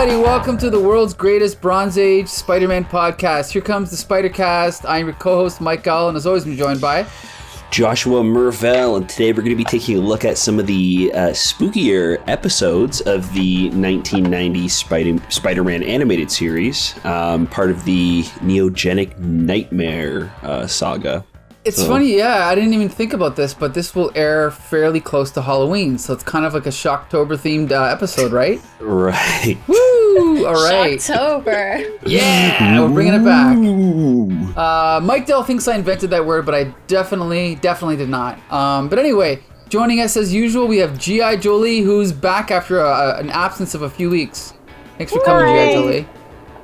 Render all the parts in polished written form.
everybody, welcome to the world's greatest Bronze Age Spider-Man podcast. Here comes the Spider-Cast. I'm your co-host, Mike Gall, and as always, I'm joined by... Joshua Mervell, and today we're going to be taking a look at some of the spookier episodes of the 1990 Spider-Man animated series, part of the Neogenic Nightmare saga. It's funny, yeah, I didn't even think about this, but this will air fairly close to Halloween, so it's kind of like a Shocktober-themed episode, right? Right. Woo! All right. Shocktober. Yeah, we're bringing it back. Mike Dell thinks I invented that word, but I definitely did not. But anyway, joining us as usual, we have G.I. Jolie, who's back after an absence of a few weeks. Thanks for coming, G.I. Jolie.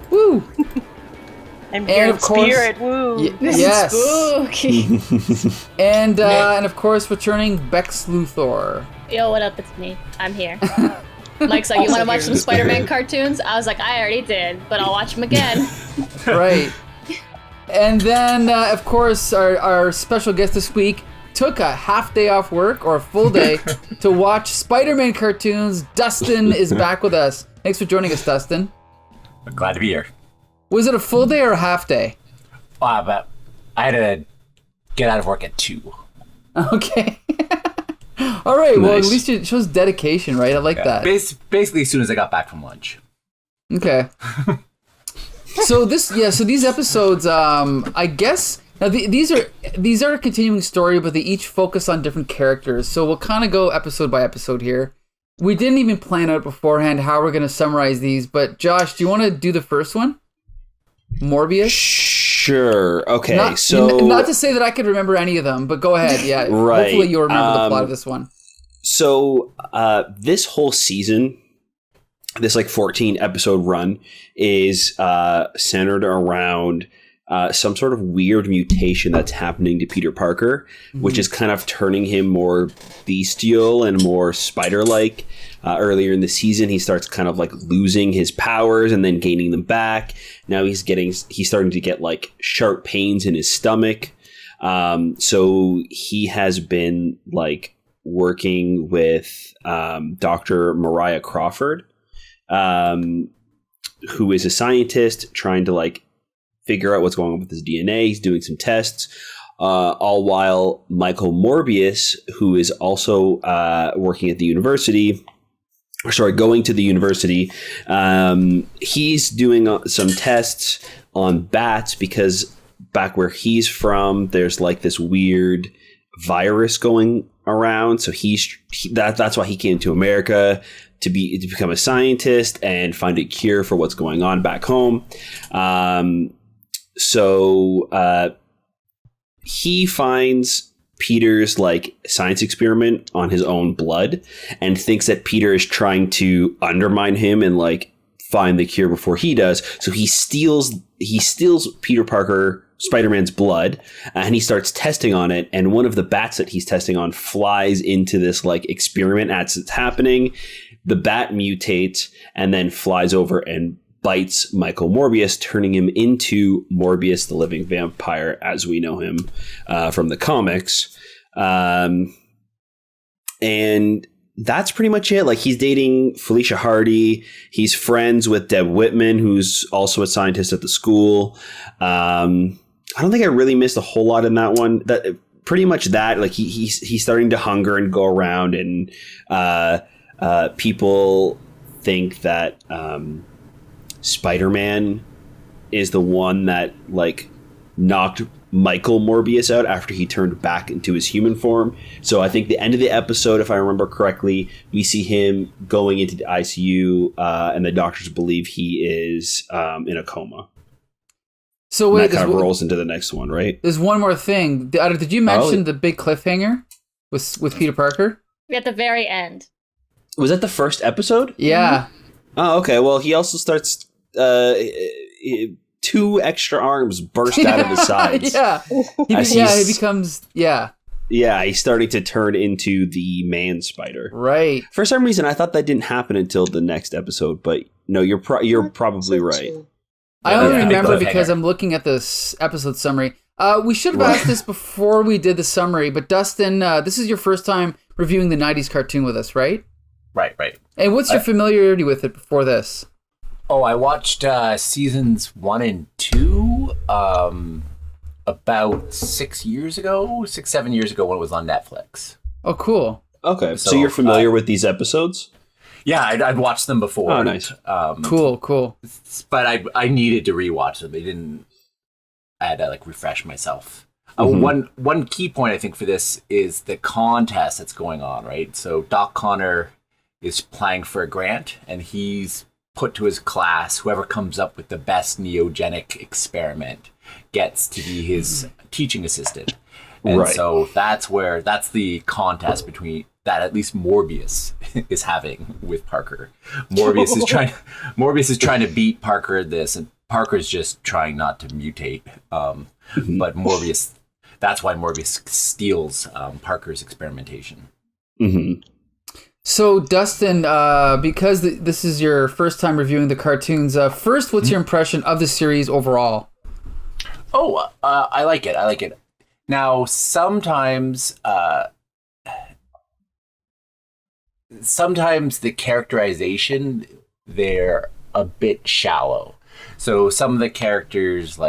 Woo! I'm here in spirit, woo! Yes. Spooky. and of course, returning Bex Luthor. Yo, what up? It's me. I'm here. Mike's like, you want to watch some Spider-Man cartoons? I was like, I already did, but I'll watch them again. Right. And then, of course, our special guest this week took a half day off work, or a full day, to watch Spider-Man cartoons. Dustin is back with us. Thanks for joining us, Dustin. I'm glad to be here. Was it a full day or a half day? But I had to get out of work at 2. Okay. All right. Nice. Well, at least it shows dedication, right? I like that. Basically, as soon as I got back from lunch. Okay. So these episodes, I guess now these are a continuing story, but they each focus on different characters. So we'll kind of go episode by episode here. We didn't even plan out beforehand how we're going to summarize these, but Josh, do you want to do the first one? Morbius? Sure. Okay. Not to say that I could remember any of them, but go ahead. Yeah. Right. Hopefully you'll remember the plot of this one. So this whole season, this 14 episode run is centered around some sort of weird mutation that's happening to Peter Parker, which is kind of turning him more bestial and more spider-like. Earlier in the season, he starts kind of losing his powers and then gaining them back. Now he's starting to get sharp pains in his stomach. So he has been working with Dr. Mariah Crawford, who is a scientist trying to figure out what's going on with his DNA. He's doing some tests, all while Michael Morbius, who is also working at the university, going to the university, he's doing some tests on bats because back where he's from, there's this weird virus going around. So that's why he came to America to become a scientist and find a cure for what's going on back home. So he finds Peter's science experiment on his own blood and thinks that Peter is trying to undermine him and find the cure before he does. So he steals Peter Parker, Spider-Man's blood, and he starts testing on it. And one of the bats that he's testing on flies into this experiment as it's happening. The bat mutates and then flies over and bites Michael Morbius, turning him into Morbius, the living vampire, as we know him from the comics. And that's pretty much it. He's dating Felicia Hardy. He's friends with Deb Whitman, who's also a scientist at the school. I don't think I really missed a whole lot in that one. That pretty much that. He's starting to hunger and go around, and people think that Spider-Man is the one that knocked Michael Morbius out after he turned back into his human form. So I think the end of the episode, if I remember correctly, we see him going into the ICU, and the doctors believe he is in a coma. So wait, and that kind of rolls into the next one, right? There's one more thing. Did you mention the big cliffhanger with Peter Parker? At the very end. Was that the first episode? Yeah. Oh, okay. Well, he also starts 2 extra arms burst out of his sides. Yeah. He becomes. Yeah, he's starting to turn into the man spider. Right. For some reason, I thought that didn't happen until the next episode, but no, you're probably right. I only remember because I'm looking at this episode summary. We should have asked this before we did the summary, but Dustin, this is your first time reviewing the 90s cartoon with us, right? Right. And what's your familiarity with it before this? Oh, I watched seasons 1 and 2 about 7 years ago when it was on Netflix. Oh, cool. Okay, so you're familiar with these episodes? Yeah, I'd watched them before. Oh, nice. Cool. But I needed to rewatch them. I had to refresh myself. One key point I think for this is the contest that's going on, right? So Doc Connor is applying for a grant, and he's put to his class, whoever comes up with the best neogenic experiment gets to be his teaching assistant. And so that's the contest between that at least Morbius is having with Parker. Morbius is trying to beat Parker at this, and Parker's just trying not to mutate. But Morbius, that's why Morbius steals Parker's experimentation. Mm-hmm. So, Dustin, because this is your first time reviewing the cartoons, first, what's your impression of the series overall? Oh, I like it. Now, sometimes the characterization, they're a bit shallow. So some of the characters,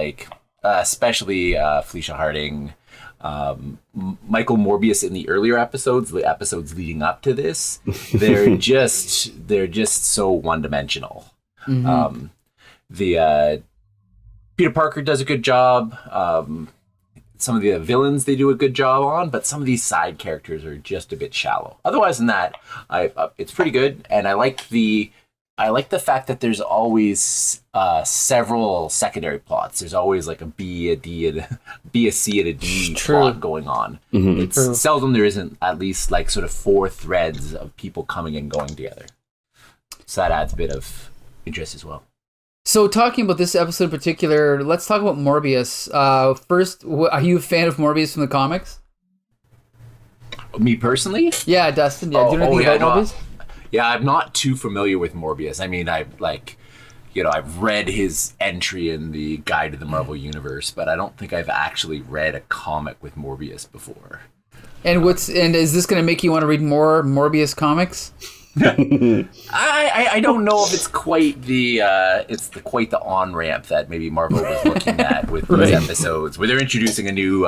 especially Felicia Harding, Michael Morbius in the earlier episodes, the episodes leading up to this, they're just so one-dimensional. Mm-hmm. The Peter Parker does a good job. Some of the villains they do a good job on, but some of these side characters are just a bit shallow. Otherwise than that, it's pretty good, and I like the fact that there's always several secondary plots. There's always a B, a D, and a C, and a D plot going on. Mm-hmm. It's seldom there isn't at least sort of 4 threads of people coming and going together. So that adds a bit of interest as well. So, talking about this episode in particular, let's talk about Morbius. First, are you a fan of Morbius from the comics? Me personally? Yeah, Dustin. Yeah, do you know anything about Morbius? Yeah, I'm not too familiar with Morbius. I mean, I've read his entry in the Guide to the Marvel Universe, but I don't think I've actually read a comic with Morbius before. And is this going to make you want to read more Morbius comics? I don't know if it's quite the on ramp that maybe Marvel was looking at with these episodes, where they're introducing a new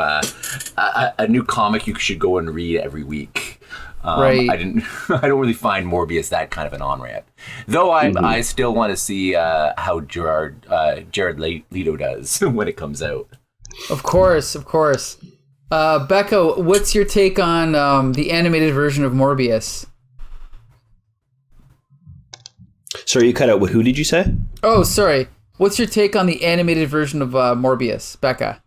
comic you should go and read every week. I don't really find Morbius that kind of an on ramp, though. I still want to see how Jared Leto does when it comes out. Of course. Becca, what's your take on the animated version of Morbius? Sorry, you cut out. Who did you say? Oh, sorry. What's your take on the animated version of Morbius, Becca?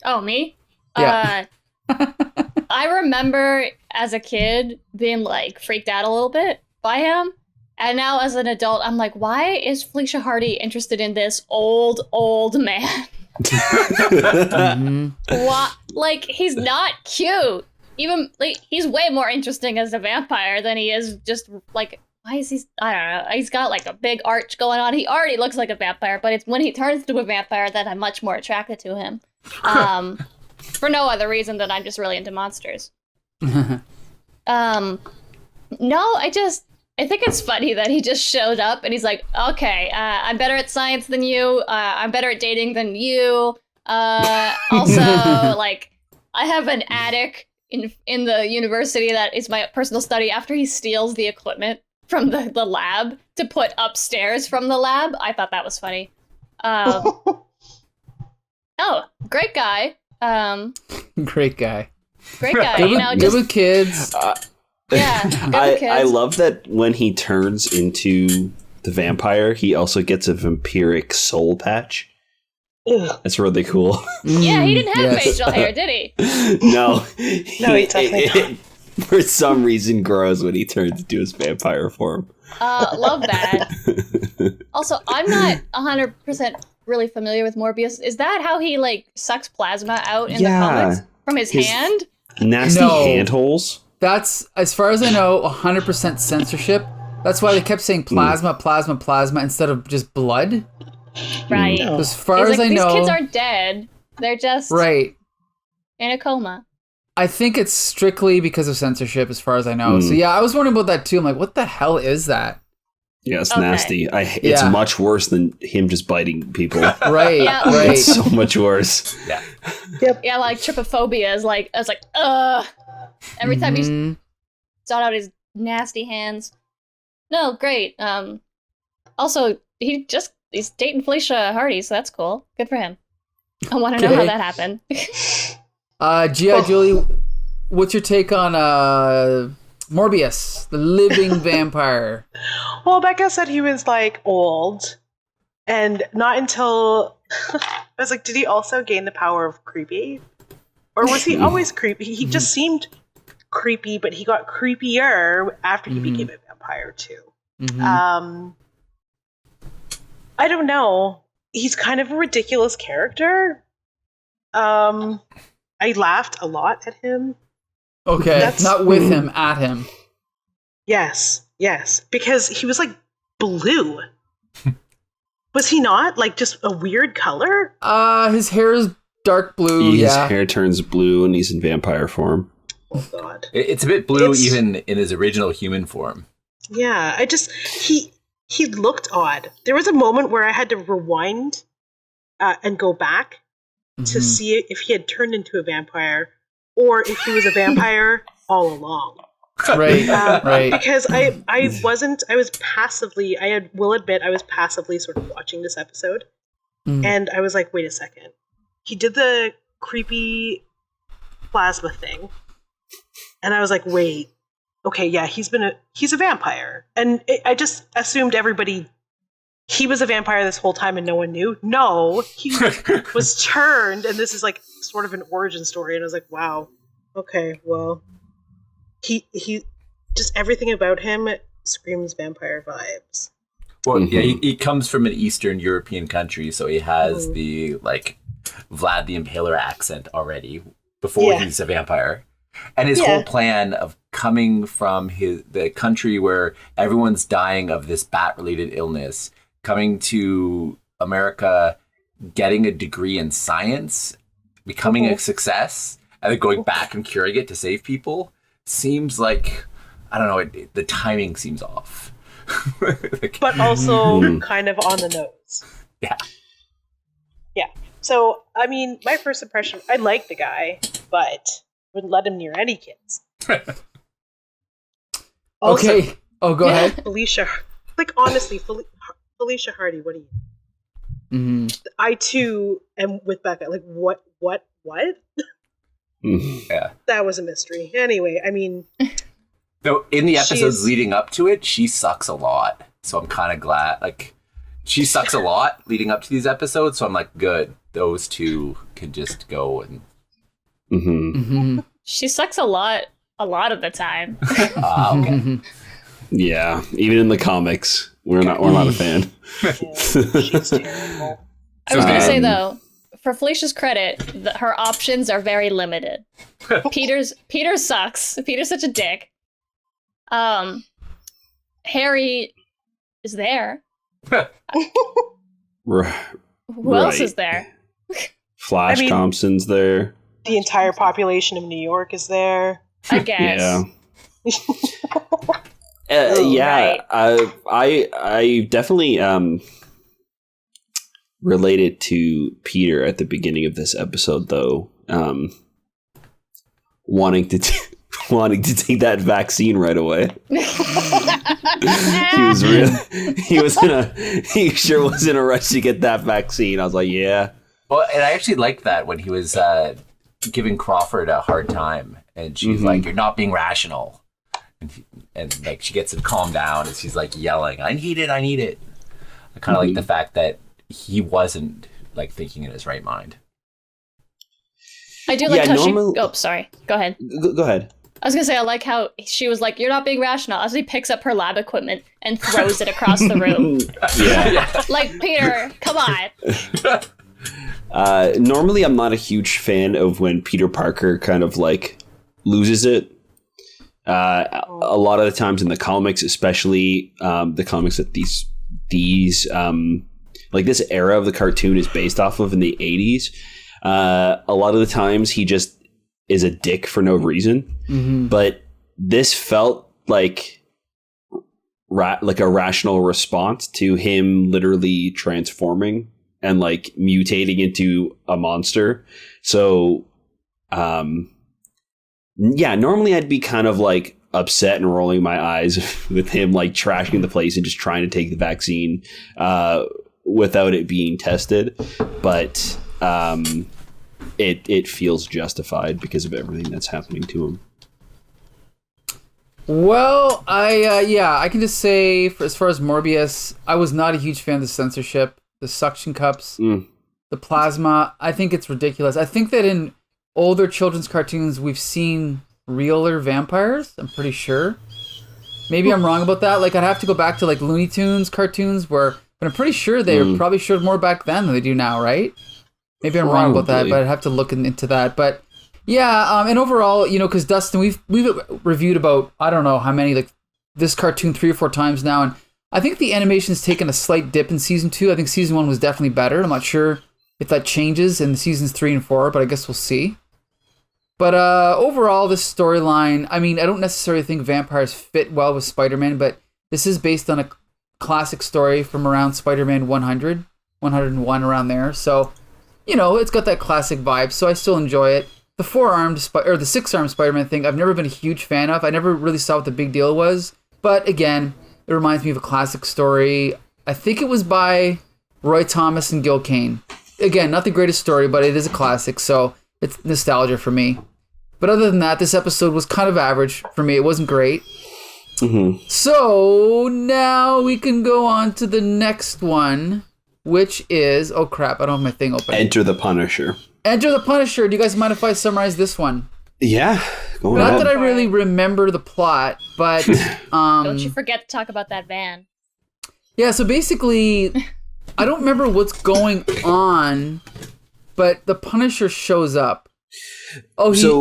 Oh, me? Yeah. I remember as a kid being freaked out a little bit by him. And now as an adult, I'm like, why is Felicia Hardy interested in this old man? What? He's not cute. Even he's way more interesting as a vampire than he is just why is he? I don't know. He's got a big arch going on. He already looks like a vampire, but it's when he turns into a vampire that I'm much more attracted to him. For no other reason than I'm just really into monsters. No, I think it's funny that he just showed up and he's like, okay, I'm better at science than you. I'm better at dating than you. Also, I have an attic in the university that is my personal study after he steals the equipment from the lab to put upstairs from the lab. I thought that was funny. Oh, great guy. Great guy. Good with kids. Yeah, good with kids. I love that when he turns into the vampire, he also gets a vampiric soul patch. That's really cool. Yeah, he didn't have facial hair, did he? No. No, he definitely don't. For some reason grows when he turns into his vampire form. Love that. Also, I'm not 100% really familiar with Morbius. Is that how he sucks plasma out in the comics from his hand? Nasty handholes. That's, as far as I know, 100% censorship. That's why they kept saying plasma instead of just blood. Right. As far as I know, these kids aren't dead. They're just in a coma. I think it's strictly because of censorship, as far as I know. So yeah, I was wondering about that too. I'm like, what the hell is that? Yeah, it's Okay. nasty. It's Yeah. much worse than him just biting people. Right, Yeah. right. It's so much worse. Yeah. Yeah, like trypophobia is like, I was like, ugh. Every time he Mhm. shot out his nasty hands. No, great. Also, he's dating Felicia Hardy, so that's cool. Good for him. I want to know how Okay. that happened. G.I. Julie, what's your take on Morbius, the living vampire? Well, Becca said he was like old, and not until I was like, did he also gain the power of creepy, or was he always creepy? He just seemed creepy, but he got creepier after he became a vampire too. Mhm. I don't know. He's kind of a ridiculous character. I laughed a lot at him. Okay, That's- not with him, at him. Yes, because he was like blue. Was he not like just a weird color? His hair is dark blue. His Yeah. hair turns blue and he's in vampire form. Oh God. It's a bit blue It's- even in his original human form. Yeah, he looked odd. There was a moment where I had to rewind and go back to Mhm. see if he had turned into a vampire or if he was a vampire all along. Right, right. Because I was passively, will admit, I was passively sort of watching this episode. Mm. And I was like, wait a second. He did the creepy plasma thing. And I was like, wait. Okay, yeah, he's a vampire. And I just assumed he was a vampire this whole time and no one knew. No, he was turned, and this is like sort of an origin story. And I was like, wow, okay, well, he just everything about him screams vampire vibes. Well, yeah, Mhm. he comes from an Eastern European country, so he has the like Vlad the Impaler accent already before Yeah. he's a vampire. And his Yeah. whole plan of coming from the country where everyone's dying of this bat-related illness, coming to America, getting a degree in science, becoming a success, and then going back and curing it to save people, seems like, I don't know, the timing seems off. Like, But also kind of on the nose. yeah. Yeah. So, I mean, my first impression, I like the guy, but wouldn't let him near any kids. Also, Okay. Oh, go ahead. Felicia, like honestly, Felicia Hardy, what do you? Mhm. I too am with Becca. Like, what? Mhm. Yeah. That was a mystery. Anyway, I mean, No, in the episodes She's- leading up to it, she sucks a lot. So I'm kind of glad. Like, she sucks a lot leading up to these episodes. So I'm like, good. Those two can just go and. Mhm. Mhm. She sucks a lot of the time. Okay. Mhm. Yeah, even in the comics, we're not a fan. yeah, she's terrible. I was gonna say Um, though, for Felicia's credit, her options are very limited. Peter sucks. Peter's such a dick. Harry is there. R- Who else Right. is there? Flash I mean- Thompson's there. The entire population of New York is there. I guess. Yeah. Oh, Yeah, I definitely related to Peter at the beginning of this episode, though, wanting to take that vaccine right away. He sure was in a rush to get that vaccine. I was like, yeah. Well, and I actually liked that when he was giving Crawford a hard time, and she's like, "You're not being rational," and like she gets him calm down, and she's like yelling, "I need it! I need it!" I kind of like the fact that he wasn't like thinking in his right mind. I do like Yeah, how normal- she. Oh, sorry. Go ahead. Go ahead. I was gonna say I like how she was like, "You're not being rational," as he picks up her lab equipment and throws it across the room. Yeah. Like, Peter, come on. Normally, I'm not a huge fan of when Peter Parker kind of like loses it. A lot of the times in the comics, especially the comics that these like this era of the cartoon is based off of in the 80s. A lot of the times he just is a dick for no reason. Mhm. But this felt like like a rational response to him literally transforming and like mutating into a monster. So, yeah, normally I'd be kind of like upset and rolling my eyes with him like trashing the place and just trying to take the vaccine without it being tested. But it feels justified because of everything that's happening to him. Well, I can just say, as far as Morbius, I was not a huge fan of the censorship, the suction cups, the plasma. I think it's ridiculous. I think that in older children's cartoons, we've seen realer vampires. I'm pretty sure. Maybe I'm wrong about that. Like, I'd have to go back to like Looney Tunes cartoons, but I'm pretty sure they probably showed more back then than they do now, right? Maybe I'm wrong about that, but I'd have to look into that. But yeah, and overall, because Dustin, we've reviewed about, I don't know how many, like this cartoon 3 or 4 times now, and I think the animation's taken a slight dip in season 2. I think season 1 was definitely better. I'm not sure if that changes in seasons 3 and 4, but I guess we'll see. But overall, this storyline, I mean, I don't necessarily think vampires fit well with Spider-Man, but this is based on a classic story from around Spider-Man 100, 101, around there. So, it's got that classic vibe, so I still enjoy it. The the 6-armed Spider-Man thing, I've never been a huge fan of. I never really saw what the big deal was. But again, it reminds me of a classic story. I think it was by Roy Thomas and Gil Kane. Again, not the greatest story, but it is a classic, so it's nostalgia for me. But other than that, this episode was kind of average for me. It wasn't great. Mm-hmm. So now we can go on to the next one, which is... Oh, crap. I don't have my thing open. Enter the Punisher. Enter the Punisher. Do you guys mind if I summarize this one? Yeah. Go Not ahead. that I really remember the plot, but... Don't you forget to talk about that van. Yeah, so basically, I don't remember what's going on, but the Punisher shows up. Oh, there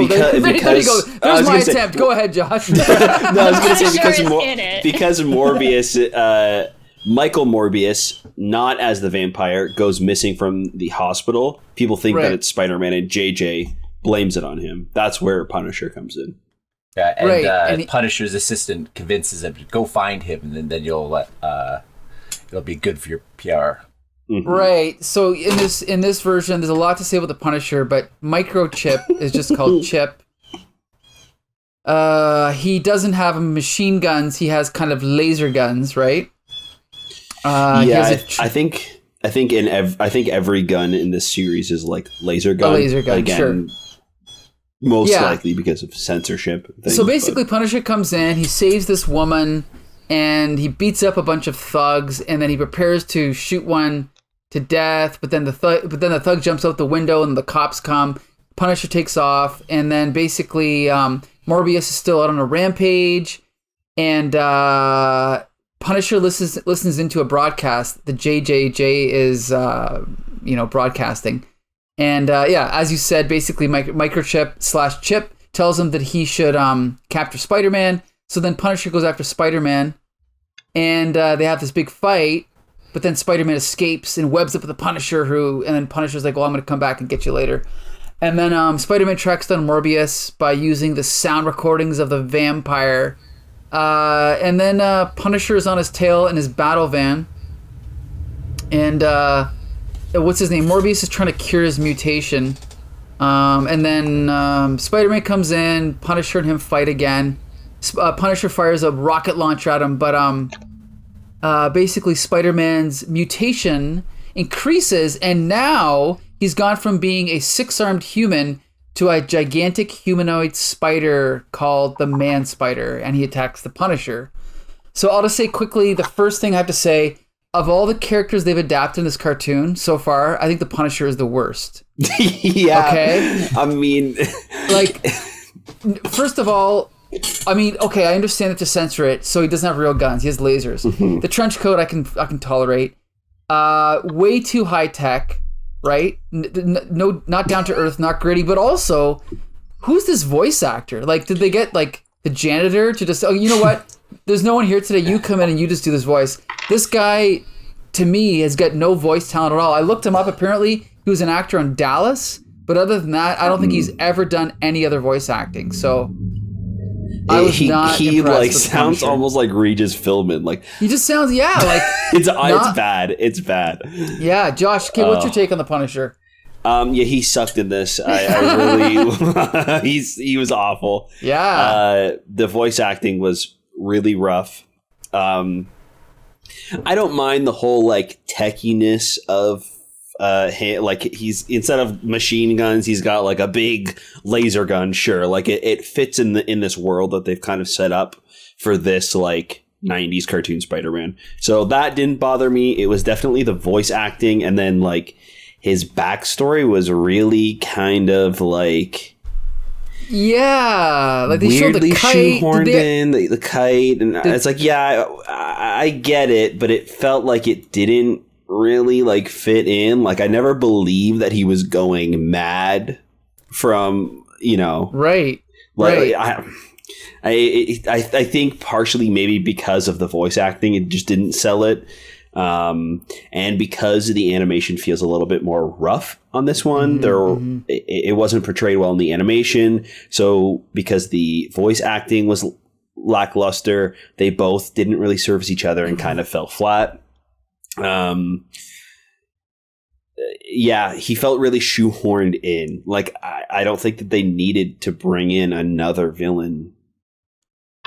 you go. There's my attempt. Go ahead, Josh. No, I was going to say Punisher because of Morbius, Michael Morbius, not as the vampire, goes missing from the hospital. People think that it's Spider-Man, and JJ blames it on him. That's where Punisher comes in. Yeah, and Punisher's assistant convinces him to go find him, and then it'll be good for your PR. Mm-hmm. Right. So in this version, there's a lot to say about the Punisher, but Microchip is just called Chip. He doesn't have machine guns. He has kind of laser guns, right? I think every gun in this series is like laser gun. A laser gun, again, sure. Most likely because of censorship. So basically, Punisher comes in, he saves this woman, and he beats up a bunch of thugs, and then he prepares to shoot one to death. But then the thug jumps out the window, and the cops come. Punisher takes off, and then basically Morbius is still out on a rampage, and Punisher listens into a broadcast that JJJ is broadcasting. And as you said, basically Microchip / Chip tells him that he should capture Spider-Man. So then Punisher goes after Spider-Man, and they have this big fight. But then Spider-Man escapes and webs up with the Punisher, and then Punisher's like, "Well, I'm going to come back and get you later." And then Spider-Man tracks down Morbius by using the sound recordings of the vampire. And then Punisher is on his tail in his battle van, and what's his name? Morbius is trying to cure his mutation. And then Spider-Man comes in, Punisher and him fight again. Punisher fires a rocket launcher at him, but basically Spider-Man's mutation increases, and now he's gone from being a 6-armed human to a gigantic humanoid spider called the Man Spider, and he attacks the Punisher. So I'll just say quickly, the first thing I have to say, of all the characters they've adapted in this cartoon so far, I think the Punisher is the worst. Yeah. Okay? I mean... like, first of all, I understand that to censor it, so he doesn't have real guns. He has lasers. Mm-hmm. The trench coat I can tolerate. Way too high tech, right? No, not down to earth, not gritty, but also, who's this voice actor? Like, did they get like the janitor to just? Oh, you know what? There's no one here today. You come in and you just do this voice. This guy, to me, has got no voice talent at all. I looked him up. Apparently, he was an actor on Dallas, but other than that, I don't think he's ever done any other voice acting. So. I was not he impressed like with sounds Punisher. almost like Regis Philbin. Like He just sounds, like it's not- bad. It's bad. yeah. Josh, okay, what's your take on the Punisher? Yeah, he sucked in this. I really he was awful. Yeah, The voice acting was really rough. I don't mind the whole like techiness of like he's, instead of machine guns, he's got like a big laser gun. Sure, like it fits in this world that they've kind of set up for this like 90s cartoon Spider-Man. So that didn't bother me. It was definitely the voice acting, and then like his backstory was really kind of like like they showed weirdly the kite. shoehorned in the kite, and it's like, yeah, I get it, but it felt like it didn't really like fit in. Like I never believed that he was going mad from, Right. like I think partially maybe because of the voice acting, it just didn't sell it. And because the animation feels a little bit more rough on this one, it wasn't portrayed well in the animation. So because the voice acting was lackluster, they both didn't really service each other and kind of fell flat. Yeah, he felt really shoehorned in. Like I don't think that they needed to bring in another villain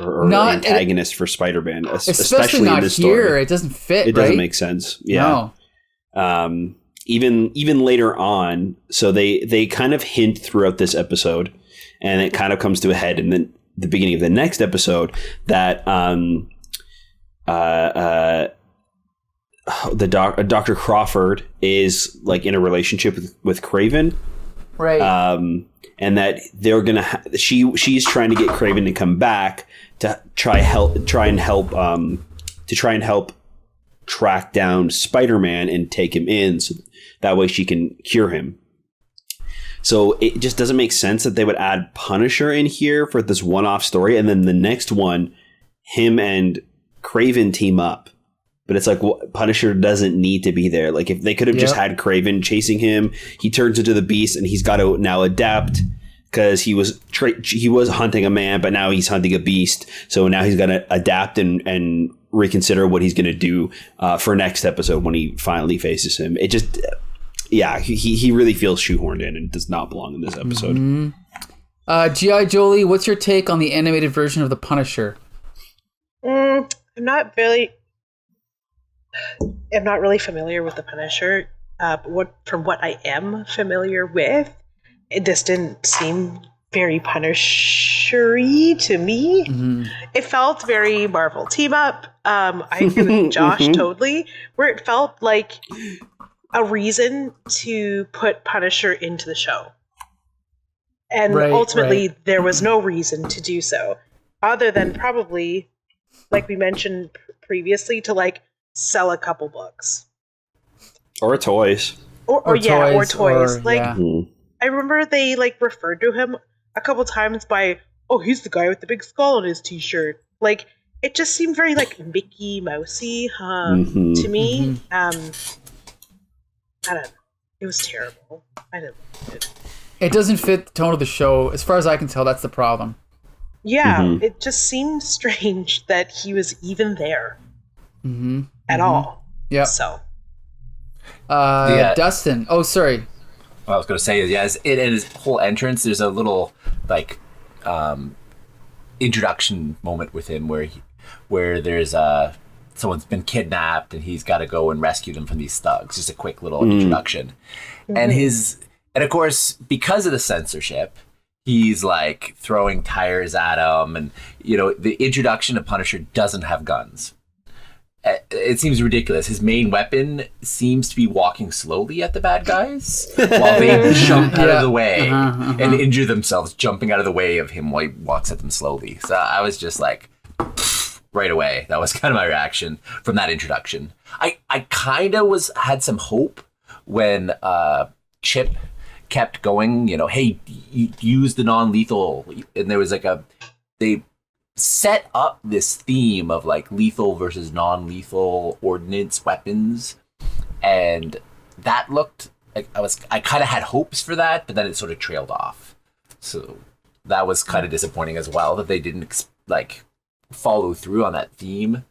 or antagonist for Spider-Man, especially not in this here. story. It doesn't fit. It doesn't make sense. Yeah. No. Even later on, so they kind of hint throughout this episode, and it kind of comes to a head in the beginning of the next episode that Dr. Crawford is like in a relationship with Kraven. Right. And that they're gonna she's trying to get Kraven to come back to try and help track down Spider-Man and take him in, so that way she can cure him. So it just doesn't make sense that they would add Punisher in here for this one-off story, and then the next one, him and Kraven team up. But it's like, Punisher doesn't need to be there. Like, if they could have just had Kraven chasing him, he turns into the Beast, and he's got to now adapt because he was hunting a man, but now he's hunting a beast. So now he's got to adapt and reconsider what he's going to do for next episode when he finally faces him. It just, he really feels shoehorned in and does not belong in this episode. Mm-hmm. G.I. Jolie, what's your take on the animated version of the Punisher? I'm not really familiar with the Punisher, but from what I am familiar with, this didn't seem very Punisher-y to me. Mm-hmm. It felt very Marvel team up. I agree with Josh totally, where it felt like a reason to put Punisher into the show. And ultimately, there was no reason to do so, other than probably, like we mentioned previously, to like sell a couple books or toys, or toys. I remember they like referred to him a couple times by, oh, he's the guy with the big skull on his t-shirt. Like, it just seemed very like Mickey Mousey to me. I don't know. It was terrible. I didn't like it. It doesn't fit the tone of the show. As far as I can tell, that's the problem. Yeah, it just seemed strange that he was even there at all. Yeah. So, Dustin. Oh, sorry. What I was going to say is, in his whole entrance, there's a little like introduction moment with him where there's someone's been kidnapped and he's got to go and rescue them from these thugs. Just a quick little introduction, and of course, because of the censorship, he's like throwing tires at him, and the introduction of Punisher doesn't have guns. It seems ridiculous. His main weapon seems to be walking slowly at the bad guys while they jump out of the way and injure themselves jumping out of the way of him while he walks at them slowly. So I was just like, right away. That was kind of my reaction from that introduction. I kind of had some hope when Chip kept going, hey, use the non-lethal. And there was like they set up this theme of like lethal versus non-lethal ordnance weapons, and that looked like I kind of had hopes for that, but then it sort of trailed off. So that was kind of disappointing as well, that they didn't like follow through on that theme.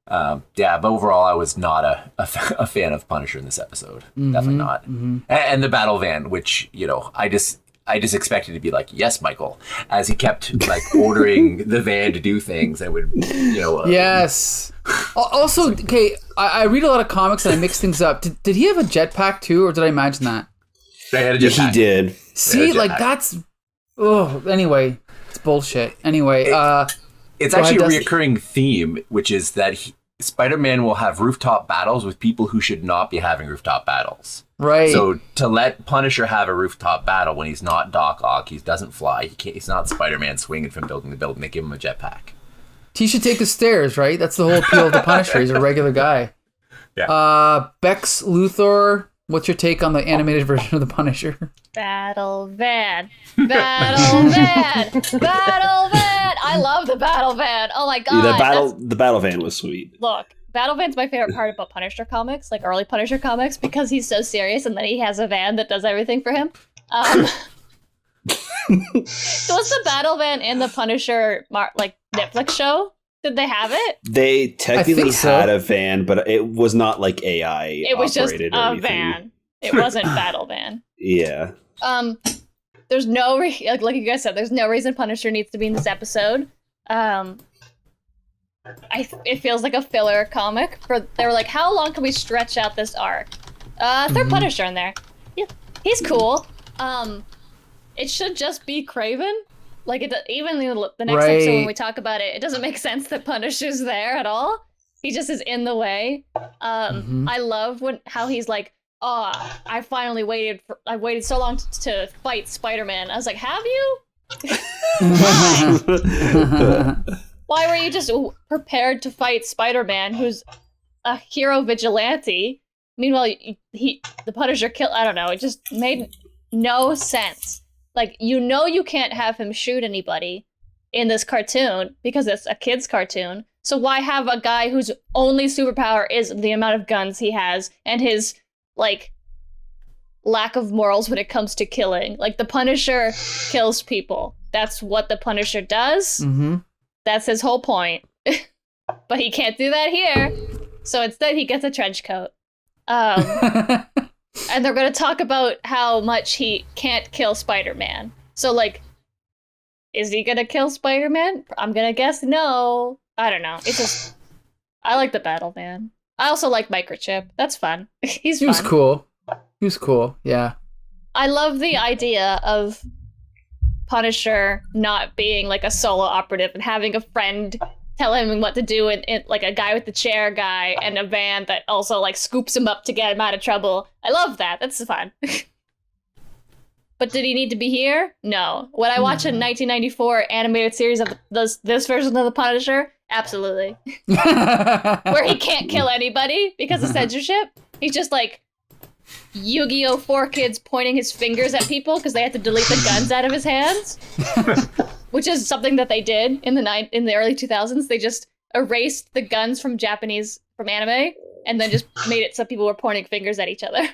But overall, I was not a fan of Punisher in this episode. Definitely not. And the battle van, which, you know, I just expected to be like, yes, Michael, as he kept like ordering the van to do things that would, you know. Yes. Also, okay, I read a lot of comics and I mix things up. Did he have a jetpack too, or did I imagine that? He did. See, like that's. Oh, anyway, it's bullshit. Anyway, it's actually a reoccurring theme, which is that Spider-Man will have rooftop battles with people who should not be having rooftop battles. Right. So to let Punisher have a rooftop battle when he's not Doc Ock, he doesn't fly. He's not Spider-Man swinging from building to building. They give him a jetpack. He should take the stairs, right? That's the whole appeal of the Punisher. He's a regular guy. Yeah. Bex Luthor, what's your take on the animated version of the Punisher? Battle van. Battle van. Battle van. I love the battle van. Oh my god. The battle van was sweet. Look, battle van's my favorite part about Punisher comics, like early Punisher comics, because he's so serious and then he has a van that does everything for him. So was the battle van in the Punisher like Netflix show? Did they have it? They technically had a van, but it was not like AI. It was just operated a van. It wasn't battle van. Yeah. There's no like you guys said, there's no reason Punisher needs to be in this episode. It feels like a filler comic. They were like, how long can we stretch out this arc? Throw Punisher in there. Yeah, he's cool. It should just be Kraven. Like even the next episode when we talk about it, it doesn't make sense that Punisher's there at all. He just is in the way. I love how he's like, oh, I waited so long to fight Spider-Man. I was like, have you? Why were you just prepared to fight Spider-Man, who's a hero vigilante? Meanwhile, the Punisher killed. I don't know. It just made no sense. Like, you can't have him shoot anybody in this cartoon because it's a kid's cartoon. So why have a guy whose only superpower is the amount of guns he has and his, like, lack of morals when it comes to killing? Like, the Punisher kills people. That's what the Punisher does. Mm-hmm. That's his whole point. But he can't do that here. So instead he gets a trench coat. And they're going to talk about how much he can't kill Spider-Man. So, like, is he going to kill Spider-Man? I'm going to guess no. I don't know. It's just, I like the battle man. I also like Microchip. That's fun. He was cool. He was cool, yeah. I love the idea of Punisher not being like a solo operative and having a friend tell him what to do, and like a guy with the chair guy and a van that also like scoops him up to get him out of trouble. I love that. That's fun. But did he need to be here? No. Would I watch a 1994 animated series of this version of the Punisher? Absolutely. Where he can't kill anybody because of censorship. He's just like Yu-Gi-Oh! 4 kids pointing his fingers at people because they had to delete the guns out of his hands. Which is something that they did in the early 2000s. They just erased the guns from anime and then just made it so people were pointing fingers at each other.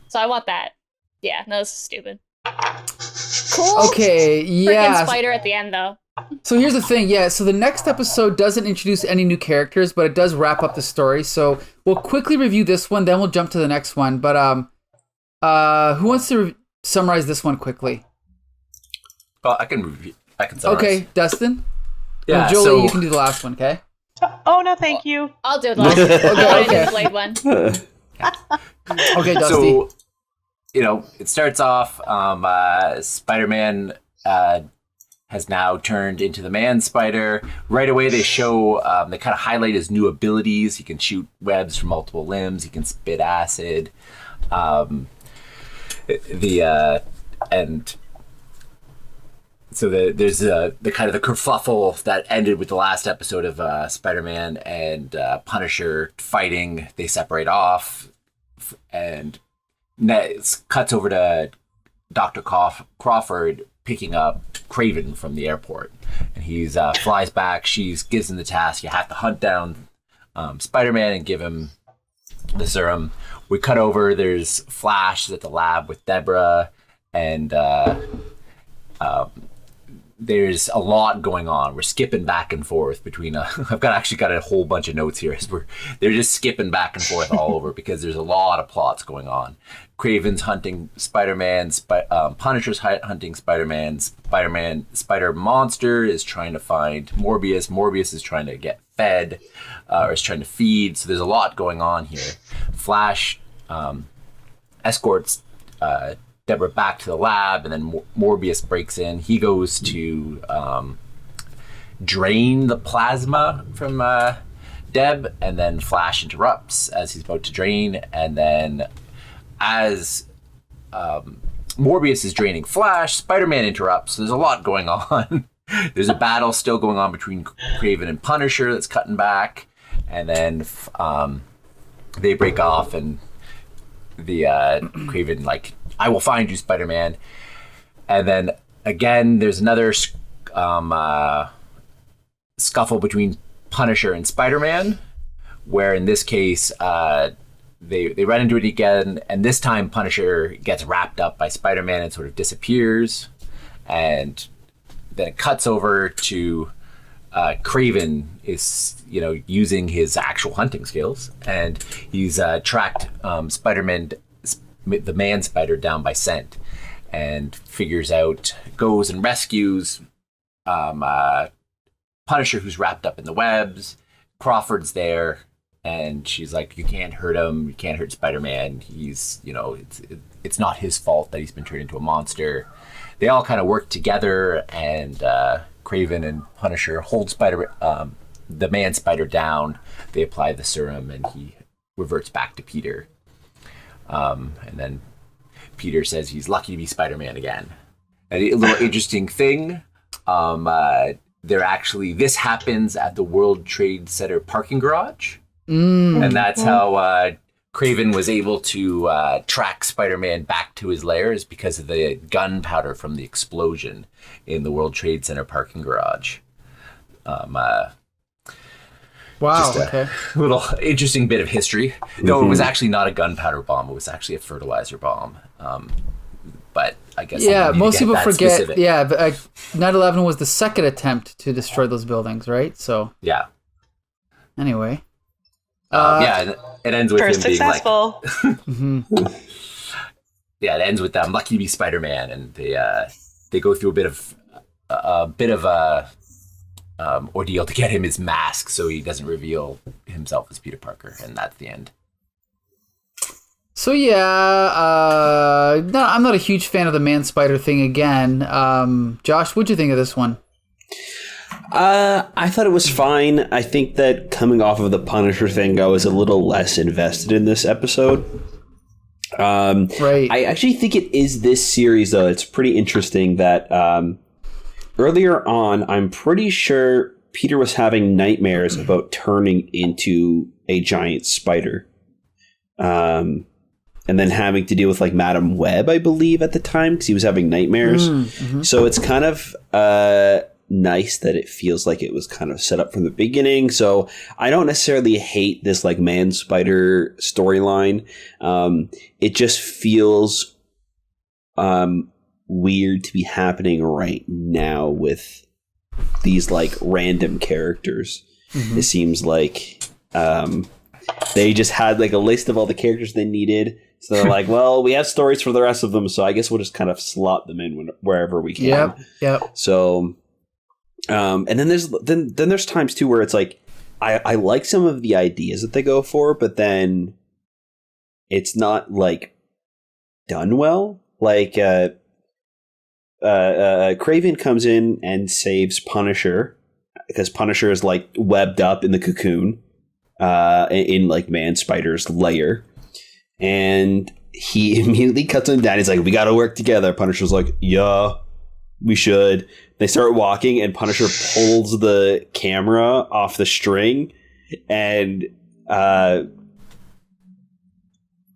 So I want that. Yeah, no, this is stupid. Cool. Okay, yeah. Freaking spider at the end, though. So here's the thing, yeah. So the next episode doesn't introduce any new characters, but it does wrap up the story. So we'll quickly review this one, then we'll jump to the next one. But who wants to summarize this one quickly? Well, I can summarize. Okay, Dustin? Yeah, Julie, you can do the last one, okay? Oh, no, thank you. I'll do the last one. Okay. The Blade one. Okay, Dusty. So, it starts off, Spider-Man has now turned into the Man-Spider. Right away, they show, they kind of highlight his new abilities. He can shoot webs from multiple limbs. He can spit acid. So there's the kind of the kerfuffle that ended with the last episode of Spider-Man and Punisher fighting. They separate off, and it cuts over to Dr. Crawford picking up Kraven from the airport. And he flies back. She gives him the task. You have to hunt down Spider-Man and give him the serum. We cut over. There's Flash at the lab with Deborah, and there's a lot going on. We're skipping back and forth between actually got a whole bunch of notes here as they're just skipping back and forth all over because there's a lot of plots going on. Kraven's hunting Spider-Man, Punisher's hunting Spider-Man, Spider Monster is trying to find Morbius. Morbius is trying to get fed, or is trying to feed. So there's a lot going on here. Flash escorts Deborah back to the lab, and then Morbius breaks in. He goes to drain the plasma from Deb, and then Flash interrupts as he's about to drain, and then as Morbius is draining Flash, Spider-Man interrupts. There's a lot going on. There's a battle still going on between Kraven and Punisher that's cutting back, and then they break off, and the Kraven like, I will find you, Spider-Man. And then again, there's another scuffle between Punisher and Spider-Man, where in this case, they run into it again, and this time Punisher gets wrapped up by Spider-Man and sort of disappears. And then it cuts over to Kraven is, using his actual hunting skills, and he's tracked Spider-Man, the man spider, down by scent, and goes and rescues Punisher, who's wrapped up in the webs. Crawford's there, and she's like, you can't hurt him, you can't hurt Spider-Man, he's, it's not his fault that he's been turned into a monster. They all kind of work together, and Kraven and Punisher hold the man spider down. They apply the serum, and he reverts back to Peter. And then Peter says he's lucky to be Spider-Man again. And a little interesting thing, this happens at the World Trade Center parking garage. And that's how Kraven was able to track Spider-Man back to his lair, is because of the gunpowder from the explosion in the World Trade Center parking garage. Wow, just a little interesting bit of history. No, it was actually not a gunpowder bomb. It was actually a fertilizer bomb. But I guess most people forget. Specific. Yeah, but 9/11 was the second attempt to destroy those buildings, right? So yeah. Anyway, it ends with first him successful. Being like, it ends with them lucky to be Spider-Man, and they go through a bit of a ordeal to get him his mask so he doesn't reveal himself as Peter Parker, and that's the end. So I'm not a huge fan of the man spider thing again. Josh, what'd you think of this one? I thought it was fine. I think that coming off of the Punisher thing, I was a little less invested in this episode. Right. I actually think it is this series, though. It's pretty interesting that earlier on, I'm pretty sure Peter was having nightmares about turning into a giant spider. And then having to deal with like Madam Web, I believe, at the time, because he was having nightmares. So it's kind of nice that it feels like it was kind of set up from the beginning. So I don't necessarily hate this like man spider storyline. It just feels weird to be happening right now with these like random characters. It seems like they just had like a list of all the characters they needed. So they're like, well, we have stories for the rest of them, so I guess we'll just kind of slot them in wherever we can. Yep. So, and then there's times too where it's like, I like some of the ideas that they go for, but then it's not like done well. Like, Kraven comes in and saves Punisher because Punisher is like webbed up in the cocoon, in like Man Spider's lair. And he immediately cuts him down. He's like, we got to work together. Punisher's like, yeah, we should. They start walking, and Punisher pulls the camera off the string, and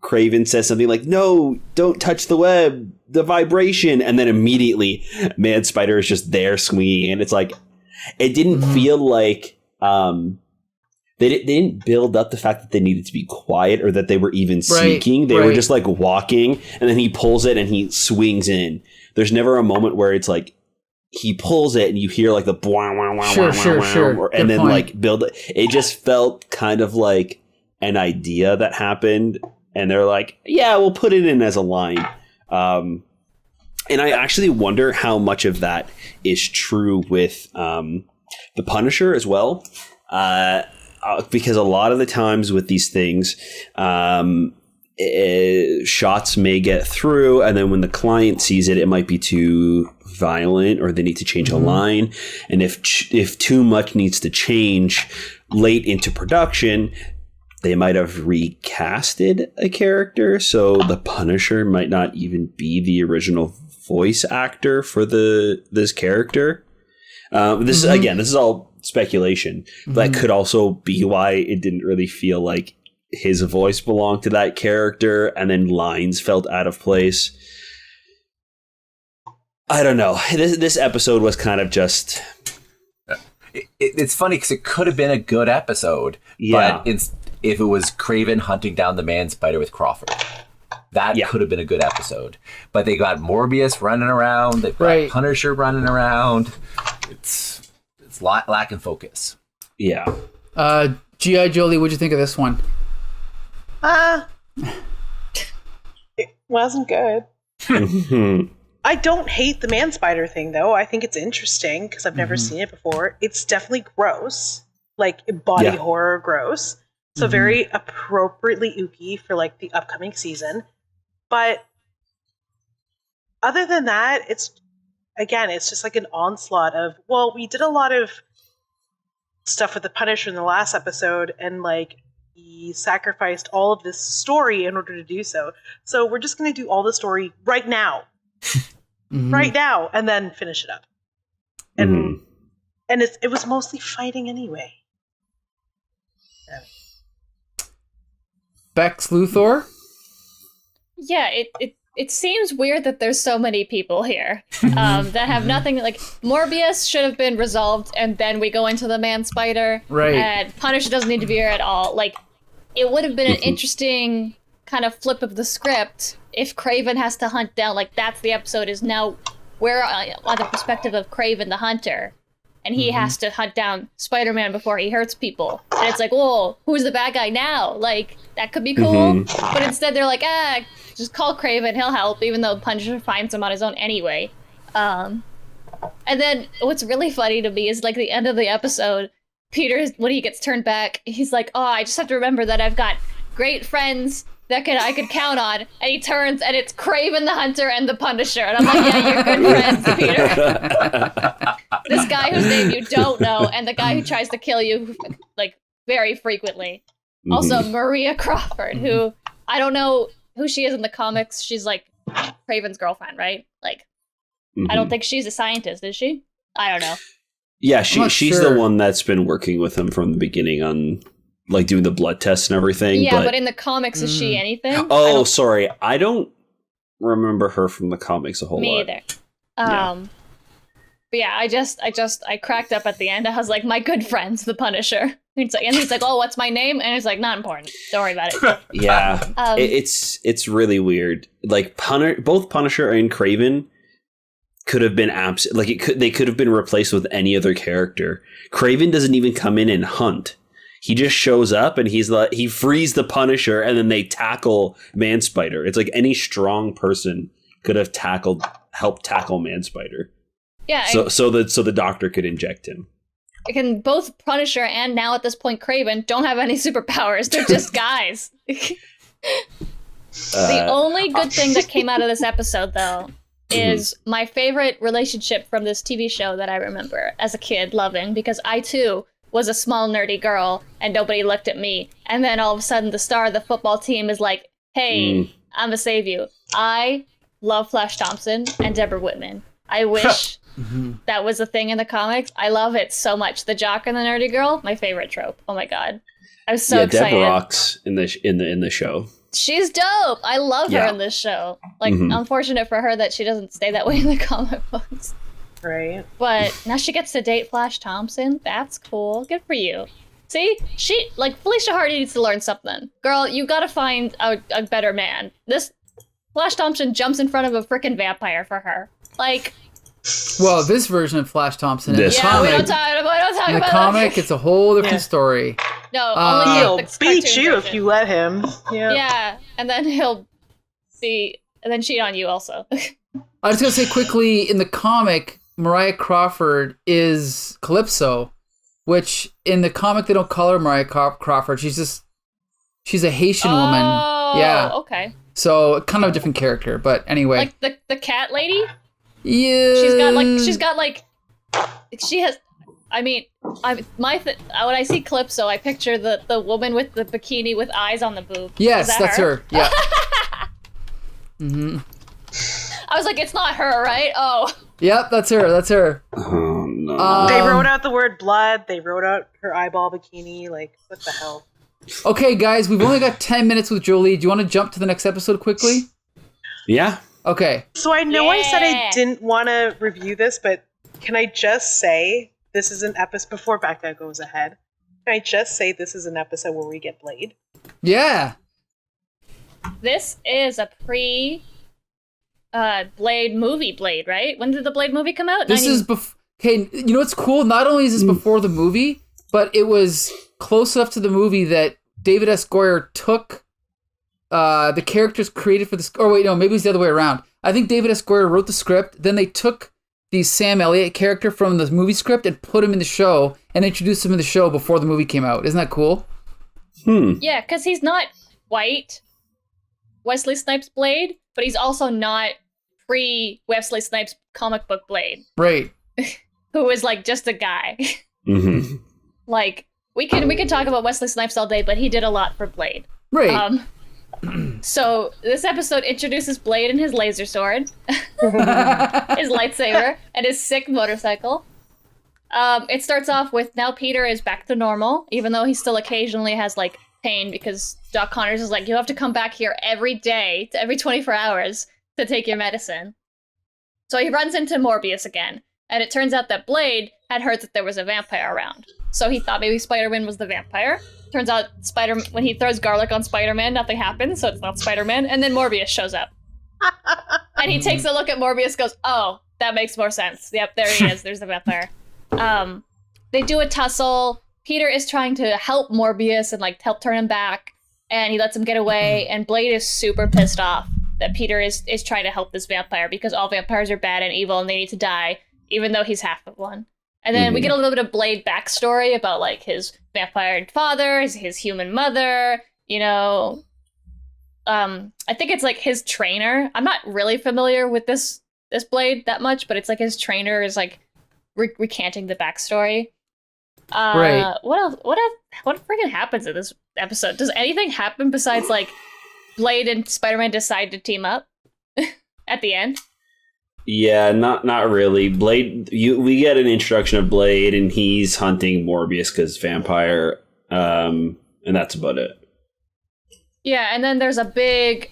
Kraven says something like, no, don't touch the web, the vibration. And then immediately Man Spider is just there swinging. And it's like, it didn't feel like they didn't build up the fact that they needed to be quiet or that they were even sneaking. They were just like walking, and then he pulls it and he swings in. There's never a moment where it's like he pulls it and you hear like the bwah, wah, wah, Sure, wah, sure, wah, sure. wah, Good and then point. like build it. It just felt kind of like an idea that happened, and they're like, yeah, we'll put it in as a line. And I actually wonder how much of that is true with the Punisher as well. Because a lot of the times with these things, shots may get through, and then when the client sees it, it might be too violent, or they need to change a line. And if too much needs to change late into production, they might have recasted a character, so the Punisher might not even be the original voice actor for this character. This is all speculation. That could also be why it didn't really feel like his voice belonged to that character, and then lines felt out of place. I don't know. This episode was kind of just... It's funny because it could have been a good episode, but if it was Craven hunting down the man spider with Crawford, that could have been a good episode. But they got Morbius running around, they've got Punisher running around. It's lacking focus. Yeah. G.I. Jolie, what'd you think of this one? It wasn't good. I don't hate the man spider thing, though. I think it's interesting because I've never seen it before. It's definitely gross, like body horror gross. So very appropriately ooky for like the upcoming season. But other than that, it's just like an onslaught of, well, we did a lot of stuff with the Punisher in the last episode, and like he sacrificed all of this story in order to do so. So we're just going to do all the story right now. Right now, and then finish it up. And it was mostly fighting anyway. Bex Luthor? Yeah, it seems weird that there's so many people here that have nothing. Like, Morbius should have been resolved, and then we go into the man spider. Right. And Punisher doesn't need to be here at all. Like, it would have been an interesting kind of flip of the script if Kraven has to hunt down, like, that's the episode is now we're on the perspective of Kraven the hunter, and he has to hunt down Spider-Man before he hurts people. And it's like, whoa, who's the bad guy now? Like, that could be cool. But instead they're like, just call Kraven, he'll help, even though Punisher finds him on his own anyway. And then what's really funny to me is, like, the end of the episode, Peter, when he gets turned back, he's like, oh, I just have to remember that I've got great friends that I could count on. And he turns, and it's Kraven the Hunter and the Punisher. And I'm like, yeah, you're good friends, Peter. This guy whose name you don't know, and the guy who tries to kill you, like, very frequently. Also, Maria Crawford, who, I don't know who she is in the comics. She's, like, Kraven's girlfriend, right? Like, I don't think she's a scientist, is she? I don't know. Yeah, she's the one that's been working with him from the beginning on, like, doing the blood tests and everything. Yeah, but in the comics, is she anything? Oh, sorry. I don't remember her from the comics a whole lot. Me either. But yeah, I cracked up at the end. I was like, my good friends, the Punisher. And he's like, oh, what's my name? And it's like, not important. Don't worry about it. Yeah, it's really weird. Like, both Punisher and Kraven could have been they could have been replaced with any other character. Kraven doesn't even come in and hunt. He just shows up and he frees the Punisher, and then they tackle Man Spider. It's like any strong person could have helped tackle Man Spider. Yeah. So the Doctor could inject him. Both Punisher and now at this point Kraven don't have any superpowers. They're just guys. The only good thing that came out of this episode, though, is my favorite relationship from this TV show that I remember as a kid loving, because I too was a small nerdy girl and nobody looked at me, and then all of a sudden the star of the football team is like, hey, I'm gonna save you. I love Flash Thompson and Deborah Whitman. I wish that was a thing in the comics. I love it so much. The jock and the nerdy girl, my favorite trope. Oh my god, I was so excited. Deborah rocks in the show. She's dope. I love her in this show. Like, unfortunate for her that she doesn't stay that way in the comic books. Right. But now she gets to date Flash Thompson. That's cool. Good for you. See? Felicia Hardy needs to learn something. Girl, you gotta find a better man. This Flash Thompson jumps in front of a frickin' vampire for her. Like, Well, this version of Flash Thompson in the This. Yeah, we comic, don't talk about in the that. comic, it's a whole different Yeah. story. No, only He'll the beat cartoon you if version. you let him. Yeah. Yeah, and then he'll be, and then cheat on you also. I was gonna say quickly, in the comic, Mariah Crawford is Calypso, which in the comic they don't call her Mariah Crawford. She's a Haitian woman. Yeah. Okay. So kind of a different character, but anyway. Like the cat lady. Yeah. She has. I mean, when I see Calypso, I picture the woman with the bikini with eyes on the boob. Yes, Is that that's her. Yeah. I was like, it's not her, right? Oh. Yep, that's her. That's her. Oh no. They wrote out the word blood. They wrote out her eyeball bikini. Like, what the hell? Okay, guys, we've only got 10 minutes with Jolie. Do you want to jump to the next episode quickly? Yeah. Okay. So I know I said I Yeah. didn't want to review this, but can I just say this is an episode before Becca goes ahead? Can I just say this is an episode where we get Blade? Yeah. This is a Blade movie, Blade, right? When did the Blade movie come out? This is okay, you know what's cool? Not only is this before the movie, but it was close enough to the movie that David S. Goyer took the characters created for this. Or wait, no, maybe it's the other way around. I think David S. Goyer wrote the script, then they took the Sam Elliott character from the movie script and put him in the show and introduced him in the show before the movie came out. Isn't that cool? Yeah, because he's not white Wesley Snipes Blade, but he's also not pre-Wesley Snipes comic book Blade, Right. who is like just a guy. Mm-hmm. Like we can talk about Wesley Snipes all day, but he did a lot for Blade. Right. So this episode introduces Blade and his laser sword, his lightsaber, and his sick motorcycle. It starts off with now Peter is back to normal, even though he still occasionally has like pain because Doc Connors is like, you have to come back here every day, every 24 hours to take your medicine. So he runs into Morbius again, and it turns out that Blade had heard that there was a vampire around. So he thought maybe Spider-Man was the vampire. Turns out when he throws garlic on Spider-Man, nothing happens, so it's not Spider-Man. And then Morbius shows up. And he takes a look at Morbius, goes, oh, that makes more sense. Yep, there he is. There's the vampire. They do a tussle. Peter is trying to help Morbius and like help turn him back. And he lets him get away. And Blade is super pissed off that Peter is trying to help this vampire because all vampires are bad and evil and they need to die, even though he's half of one. And then we get a little bit of Blade backstory about like his vampire father, his human mother, you know. I think it's like his trainer. I'm not really familiar with this Blade that much, but it's like his trainer is like recanting the backstory. Right. What else? What freaking happens in this episode? Does anything happen besides like Blade and Spider-Man decide to team up at the end? Yeah, not really. Blade. We get an introduction of Blade, and he's hunting Morbius because vampire, and that's about it. Yeah, and then there's a big.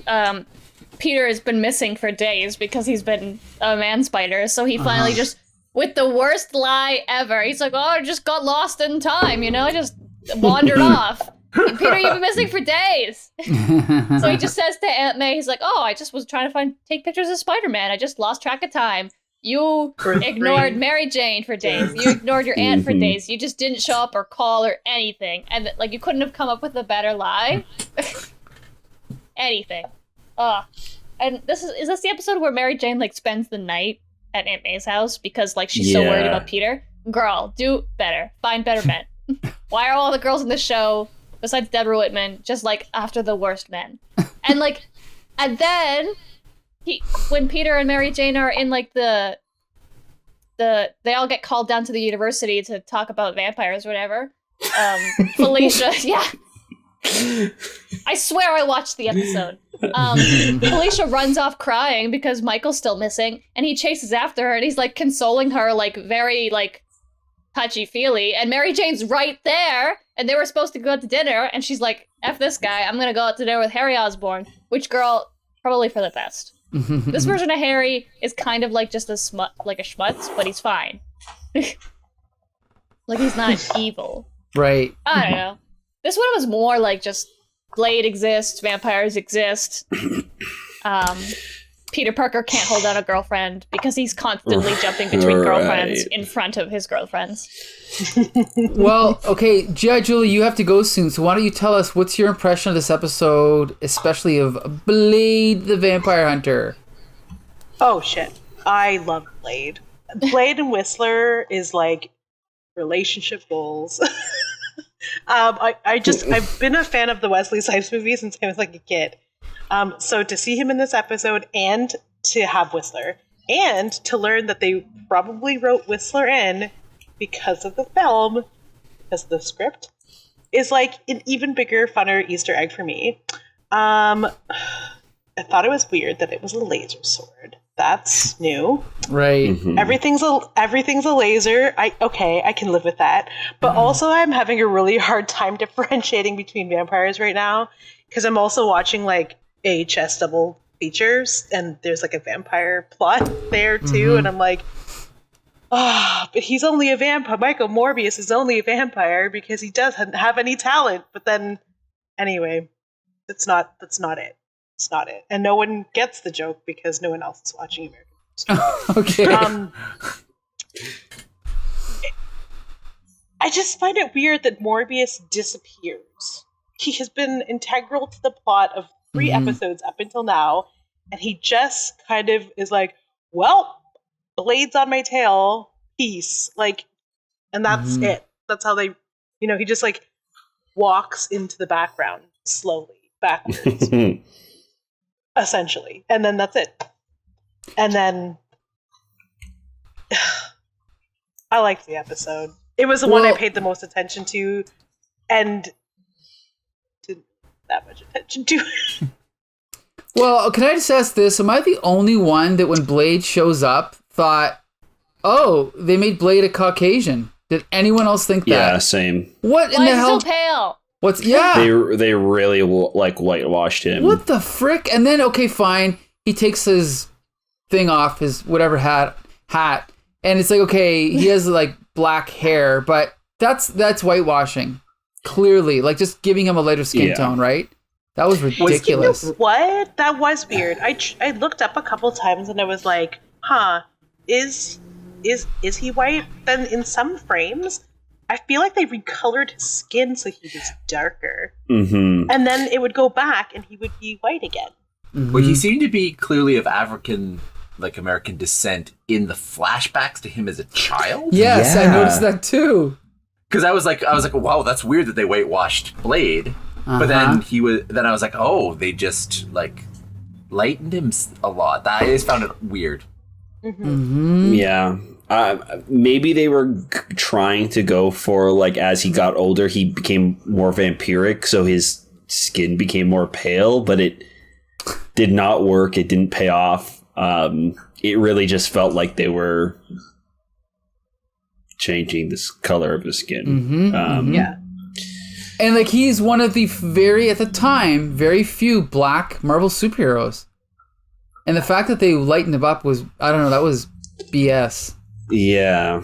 Peter has been missing for days because he's been a man spider, so he finally just, with the worst lie ever, he's like, "Oh, I just got lost in time, you know, I just wandered off." And Peter, you've been missing for days. So he just says to Aunt May, he's like, "Oh, I just was trying to take pictures of Spider-Man. I just lost track of time. You ignored Mary Jane for days. You ignored your aunt for days. You just didn't show up or call or anything. And like you couldn't have come up with a better lie. Anything. And is this the episode where Mary Jane like spends the night at Aunt May's house because like she's so worried about Peter? Girl, do better. Find better men. Why are all the girls in the show, besides Deborah Whitman, just like after the worst men? And then when Peter and Mary Jane are in like they all get called down to the university to talk about vampires or whatever. Felicia, yeah. I swear I watched the episode. Felicia runs off crying because Michael's still missing, and he chases after her, and he's like consoling her, like very like touchy-feely, and Mary Jane's right there, and they were supposed to go out to dinner, and she's like, F this guy, I'm gonna go out to dinner with Harry Osborn, which, girl, probably for the best. This version of Harry is kind of like just a schmutz, but he's fine. Like, he's not evil. Right. I don't know. This one was more like just Blade exists, vampires exist. Peter Parker can't hold down a girlfriend because he's constantly jumping between girlfriends in front of his girlfriends. Well, okay, G.I. Julie, you have to go soon, so why don't you tell us what's your impression of this episode, especially of Blade the Vampire Hunter? Oh shit, I love Blade. Blade and Whistler is like relationship goals. I've been a fan of the Wesley Snipes movie since I was like a kid. So to see him in this episode and to have Whistler and to learn that they probably wrote Whistler in because of the film, because of the script, is like an even bigger, funner Easter egg for me. I thought it was weird that it was a laser sword. That's new. Right. Mm-hmm. Everything's a laser. I can live with that. But also I'm having a really hard time differentiating between vampires right now because I'm also watching like AHS double features and there's like a vampire plot there too, and I'm like, but he's only a vampire. Michael Morbius is only a vampire because he doesn't have any talent. But then anyway, that's not it. It's not it. And no one gets the joke because no one else is watching American Okay. I just find it weird that Morbius disappears. He has been integral to the plot of 3 episodes up until now, and he just kind of is like, well, Blade's on my tail, peace. Like, and that's it. That's how they, he just like walks into the background slowly, backwards. Essentially. And then that's it. And then I liked the episode. It was the one I paid the most attention to and didn't that much attention to. Well, can I just ask this? Am I the only one that when Blade shows up thought, oh, they made Blade a Caucasian? Did anyone else think that? Yeah, same. What in Why the is he hell? so pale? What's They really like whitewashed him. What the frick? And then okay, fine. He takes his thing off, his whatever hat, and it's like okay, he has like black hair, but that's whitewashing. Clearly, like just giving him a lighter skin tone, right? That was ridiculous. You know what? That was weird. I looked up a couple times and I was like, is he white? Then in some frames, I feel like they recolored his skin so he was darker. Mm-hmm. And then it would go back and he would be white again. Mm-hmm. Well, he seemed to be clearly of African, like American descent in the flashbacks to him as a child. Yes, Yeah. I noticed that too. Because I was like, wow, that's weird that they whitewashed Blade. But then I was like, oh, they just like lightened him a lot. I just found it weird. Mm-hmm. Yeah. Maybe they were trying to go for like as he got older, he became more vampiric, so his skin became more pale, but it did not work. It didn't pay off. It really just felt like they were changing this color of his skin. Yeah. And like he's one of the at the time, very few black Marvel superheroes. And the fact that they lightened him up was, I don't know, that was BS. Yeah.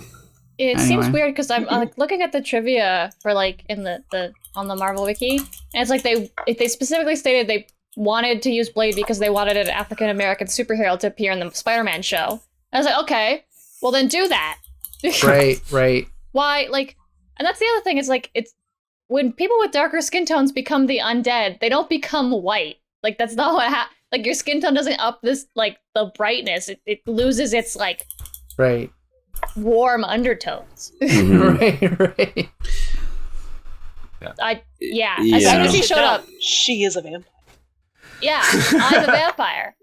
It seems weird because I'm like looking at the trivia for like in the on the Marvel wiki, and it's like they specifically stated they wanted to use Blade because they wanted an African American superhero to appear in the Spider-Man show. And I was like, okay, well then do that. Right. Why, like, and that's the other thing. It's like it's when people with darker skin tones become the undead, they don't become white. Like that's not what happens. Like your skin tone doesn't up this like the brightness. It loses its like warm undertones. Right. As soon as he showed up, she is a vampire. Yeah, I'm a vampire.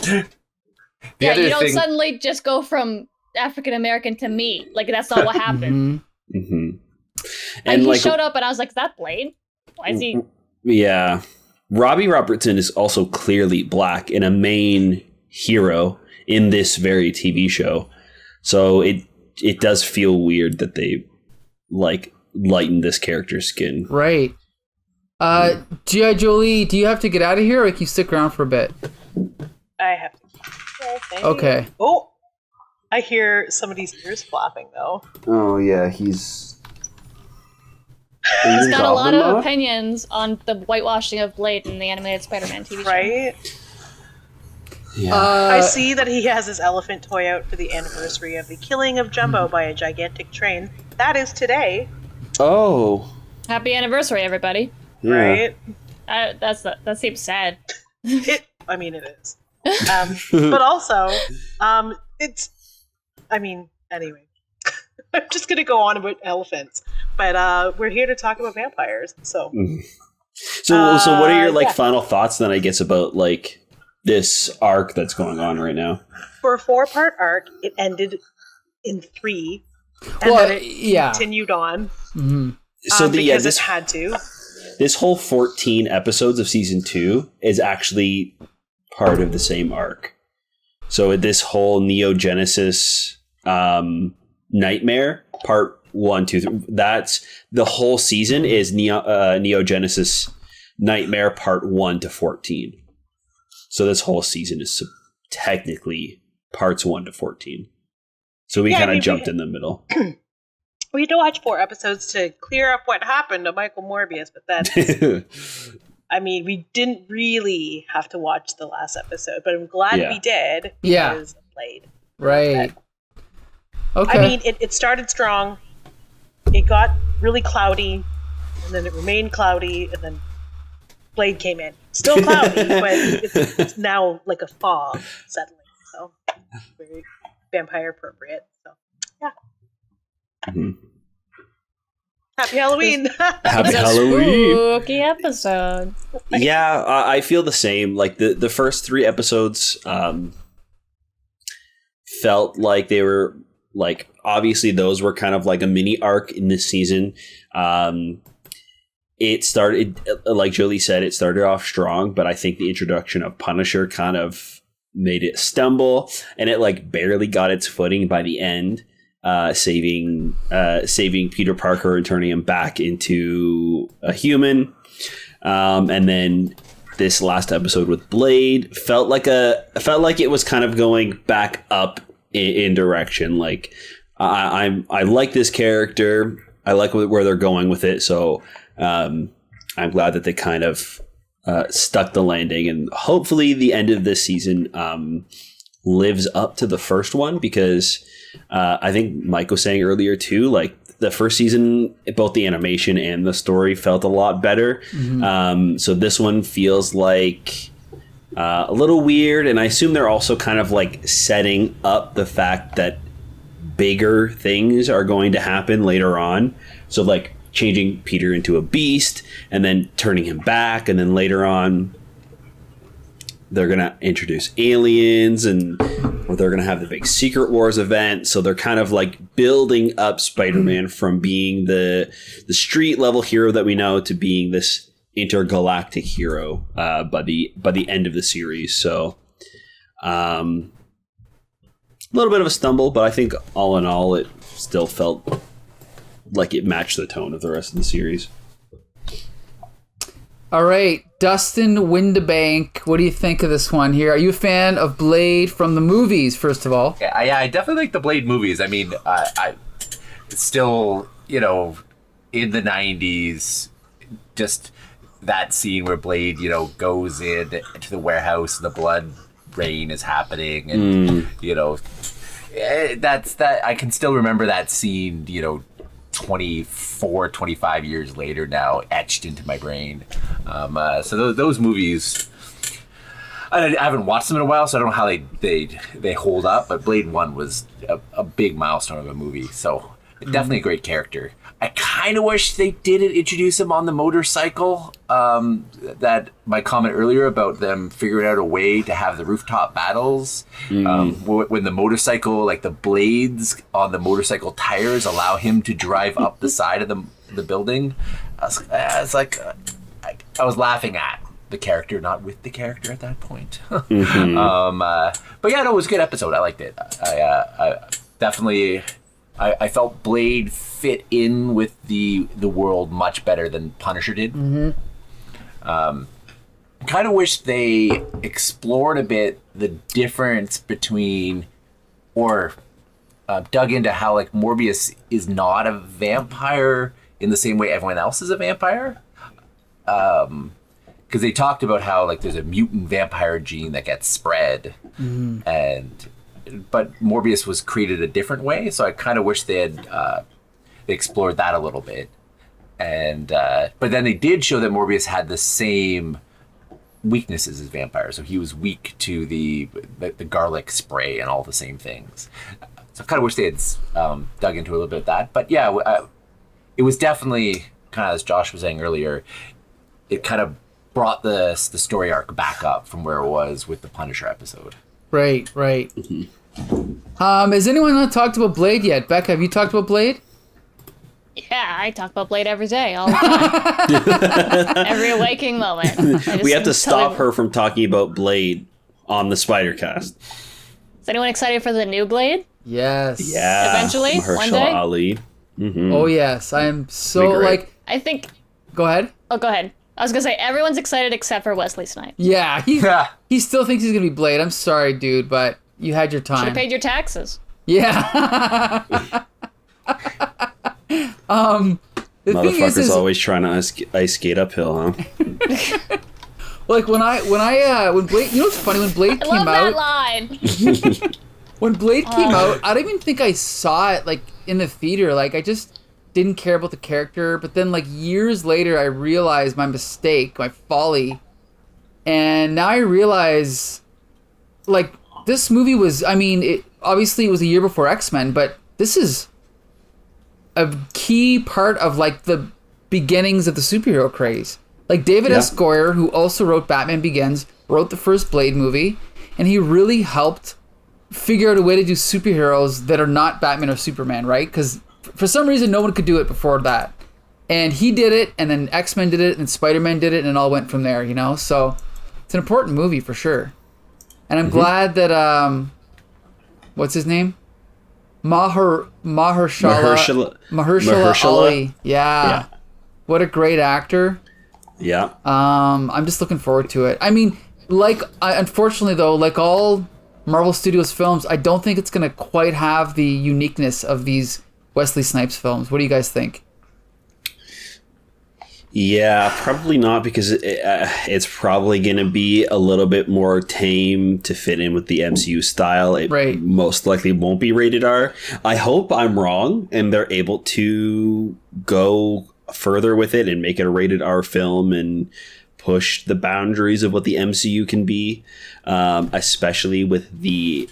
You don't suddenly just go from African American to me. Like that's not what happened. And he showed up, and I was like, "Is that Blade? Why is he?" Yeah, Robbie Robertson is also clearly black and a main hero in this very TV show. So it does feel weird that they like lighten this character's skin. Right. G.I. Jolie, do you have to get out of here or can you stick around for a bit? I have to. Okay. Oh, I hear somebody's ears flapping though. Oh yeah, he's got a lot of opinions on the whitewashing of Blade in the animated Spider-Man TV show. Right? Yeah. I see that he has his elephant toy out for the anniversary of the killing of Jumbo by a gigantic train. That is today, Oh. Happy anniversary, everybody. Yeah. right? That seems sad. It is. But also, it's. Anyway, I'm just gonna go on about elephants. But we're here to talk about vampires. So, So what are your yeah. final thoughts then? I guess about this arc that's going on right now. for a 4-part arc, it ended in 3, and Well, then it yeah. continued on. So because this it had to. this whole 14 episodes of season 2 is actually part of the same arc. So this whole Neogenesis nightmare, part 1, 2, 3, that's the whole season is Neogenesis nightmare part 1 to 14. So this whole season is technically parts 1 to 14. So we kind of jumped in the middle. We had to watch 4 episodes to clear up what happened to Michael Morbius, but that's... we didn't really have to watch the last episode, but I'm glad we did, because it played. Right. Okay. It started strong, it got really cloudy, and then it remained cloudy, and then Blade came in. Still cloudy, but it's now like a fog settling, so very vampire appropriate. So, yeah. Mm-hmm. Happy Halloween! Happy Halloween! Spooky episode. Yeah, I feel the same. Like the first 3 episodes felt like they were obviously those were kind of like a mini arc in this season. It started, like Jolie said, it started off strong, but I think the introduction of Punisher kind of made it stumble, and it barely got its footing by the end. Saving Peter Parker and turning him back into a human, and then this last episode with Blade felt like it was kind of going back up in direction. I like this character, I like where they're going with it, so I'm glad that they kind of stuck the landing, and hopefully the end of this season lives up to the first one, because I think Mike was saying earlier too, the first season, both the animation and the story felt a lot better. Mm-hmm. So this one feels like a little weird, and I assume they're also kind of setting up the fact that bigger things are going to happen later on. So changing Peter into a beast and then turning him back, and then later on they're going to introduce aliens, or they're going to have the big Secret Wars event. So they're kind of building up Spider-Man from being the street level hero that we know to being this intergalactic hero by the end of the series. So a little bit of a stumble, but I think all in all it still felt like it matched the tone of the rest of the series. All right, Dustin Windebank, what do you think of this one here? Are you a fan of Blade from the movies, first of all? Yeah, I definitely like the Blade movies. I still, in the 90s, just that scene where Blade, goes into the warehouse and the blood rain is happening, and, that's that. I can still remember that scene, 25 years later now, etched into my brain. So those movies, I haven't watched them in a while, so I don't know how they hold up, but Blade 1 was a big milestone of a movie, so definitely a great character. I kind of wish they didn't introduce him on the motorcycle. That my comment earlier about them figuring out a way to have the rooftop battles. When the motorcycle, the blades on the motorcycle tires allow him to drive up the side of the building. I was laughing at the character, not with the character at that point. Mm-hmm. But yeah, no, it was a good episode. I liked it. I definitely... I felt Blade fit in with the world much better than Punisher did. Mm-hmm. Kind of wish they explored a bit the difference between, or dug into how Morbius is not a vampire in the same way everyone else is a vampire. because they talked about how like there's a mutant vampire gene that gets spread, but Morbius was created a different way. So I kind of wish they had they explored that a little bit. And but then they did show that Morbius had the same weaknesses as vampires. So he was weak to the garlic spray and all the same things. So I kind of wish they had dug into a little bit of that. But yeah, it was definitely kind of, as Josh was saying earlier, it kind of brought the story arc back up from where it was with the Punisher episode. Right. Has anyone not talked about Blade yet? Beck, have you talked about Blade? Yeah, I talk about Blade every day, all the time. Every waking moment. We have to stop her from talking about Blade on the Spider-Cast. Is anyone excited for the new Blade? Yes. Yeah. Eventually, one Mahershala day? Ali. Mm-hmm. Oh, yes. I am so, like... I think... Go ahead. Oh, go ahead. I was going to say, everyone's excited except for Wesley Snipes. Yeah, he still thinks he's going to be Blade. I'm sorry, dude, but you had your time. Should have paid your taxes. Yeah. The Motherfucker's thing is always trying to ice skate uphill, huh? like when Blade, you know what's funny, when Blade I came love that out, line. when Blade came out, I don't even think I saw it like in the theater. Like I just didn't care about the character. But then like years later, I realized my mistake, my folly, and now I realize, like this movie was. I mean, it obviously it was a year before X-Men, but this is a key part of like the beginnings of the superhero craze. Like David S. Goyer, who also wrote Batman Begins, wrote the first Blade movie, and he really helped figure out a way to do superheroes that are not Batman or Superman, right? Because for some reason, no one could do it before that. And he did it, and then X-Men did it, and Spider-Man did it, and it all went from there, you know? So it's an important movie for sure. And I'm glad that, what's his name? Mahershala Ali. Yeah. What a great actor. Yeah. I'm just looking forward to it. I mean, unfortunately though, like all Marvel Studios films, I don't think it's going to quite have the uniqueness of these Wesley Snipes films. What do you guys think? Yeah, probably not, because it's probably going to be a little bit more tame to fit in with the MCU style. It most likely won't be rated R. I hope I'm wrong and they're able to go further with it and make it a rated R film and push the boundaries of what the MCU can be, especially with the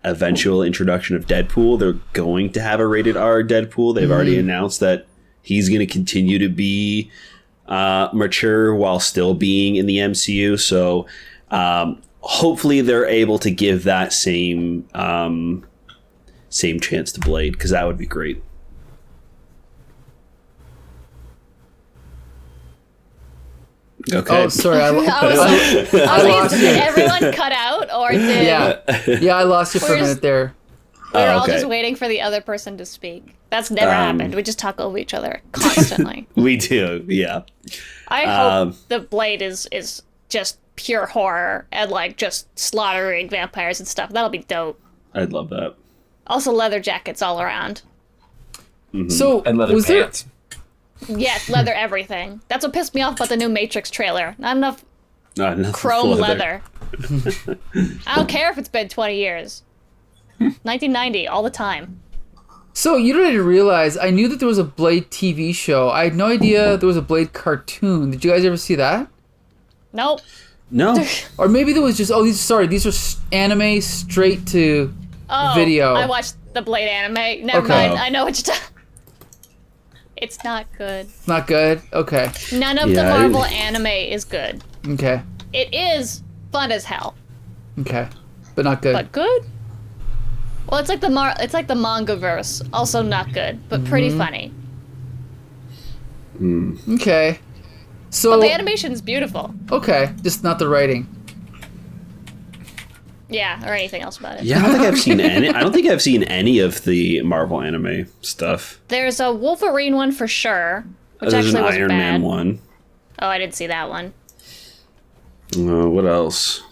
eventual introduction of Deadpool. They're going to have a rated R Deadpool. They've already announced that he's going to continue to be mature while still being in the MCU. So hopefully they're able to give that same chance to Blade, because that would be great. Okay. Oh, sorry. I lost you. Did everyone cut out, or did... Yeah, I lost you for a minute there. We were all just waiting for the other person to speak. That's never happened. We just talk over each other constantly. We do, yeah. I hope the Blade is just pure horror and like just slaughtering vampires and stuff. That'll be dope. I'd love that. Also, leather jackets all around. Mm-hmm. So, and leather pants. Yes, leather everything. That's what pissed me off about the new Matrix trailer. Not enough chrome leather. I don't care if it's been 20 years. 1990, all the time. So you don't need to realize, I knew that there was a Blade TV show. I had no idea there was a Blade cartoon. Did you guys ever see that? Nope. No. Or maybe there was just, these are anime straight to video. I watched the Blade anime. Never mind, I know what you're talking. It's not good. It's not good? Okay. None of the Marvel anime is good. Okay. It is fun as hell. Okay. But not good. But good? Well, it's like the manga verse. Also not good, but pretty funny. Okay. So but the animation's beautiful. Okay, just not the writing. Yeah, or anything else about it. Yeah, I don't think I've seen any. I don't think I've seen any of the Marvel anime stuff. There's a Wolverine one for sure, which There's actually an wasn't Iron bad. Man one. Oh, I didn't see that one. What else?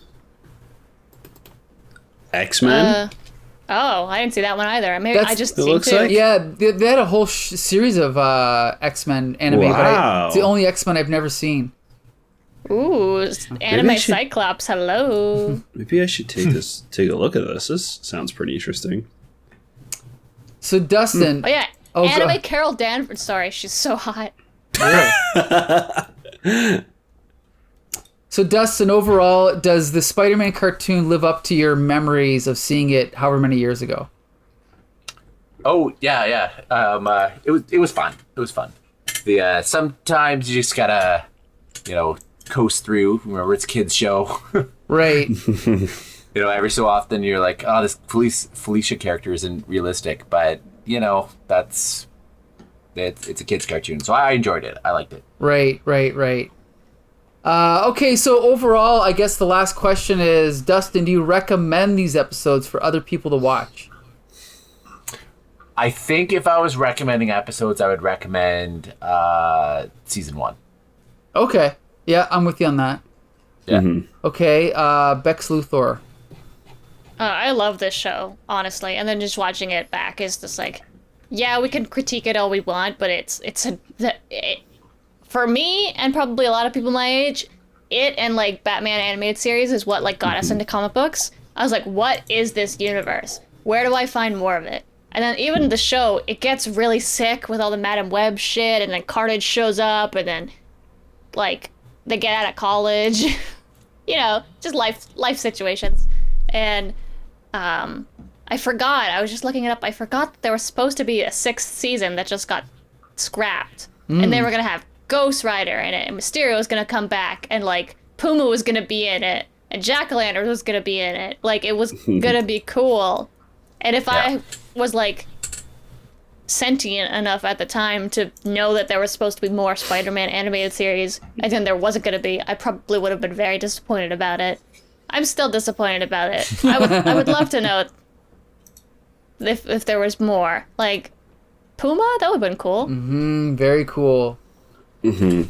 X-Men? Oh, I didn't see that one either. Maybe I just seen two. like. Yeah, they had a whole series of X-Men anime, but it's the only X-Men I've never seen. Ooh, anime Cyclops. Hello. Maybe I should take a look at this. This sounds pretty interesting. So Dustin. Oh yeah, anime Carol Danvers. Sorry, she's so hot. So Dustin, overall, does the Spider-Man cartoon live up to your memories of seeing it however many years ago? Oh yeah. It was fun. It was fun. Sometimes you just gotta, coast through. Remember, it's a kids show. Right. Every so often you're like, oh, this Felicia character isn't realistic, but it's a kids cartoon, so I enjoyed it. I liked it. Right. Okay, so overall, I guess the last question is, Dustin, do you recommend these episodes for other people to watch? I think if I was recommending episodes, I would recommend season 1. Okay. Yeah, I'm with you on that. Yeah. Mm-hmm. Okay, Bex Luthor. I love this show, honestly, and then just watching it back is just like, yeah, we can critique it all we want, but for me and probably a lot of people my age, it and like Batman animated series is what like got us into comic books. I was like, what is this universe? Where do I find more of it? And then even the show, it gets really sick with all the Madam Web shit, and then Carnage shows up, and then like they get out of college, just life situations. And I forgot. I was just looking it up. I forgot that there was supposed to be a 6th season that just got scrapped, and they were gonna have Ghost Rider in it, and Mysterio was gonna come back, and like Puma was gonna be in it, and Jack-o'-lantern was gonna be in it. Like it was gonna be cool. And if I was like sentient enough at the time to know that there was supposed to be more Spider-Man animated series, and then there wasn't gonna be, I probably would have been very disappointed about it. I'm still disappointed about it. I would love to know if there was more. Like Puma, that would have been cool. Very cool. Joshua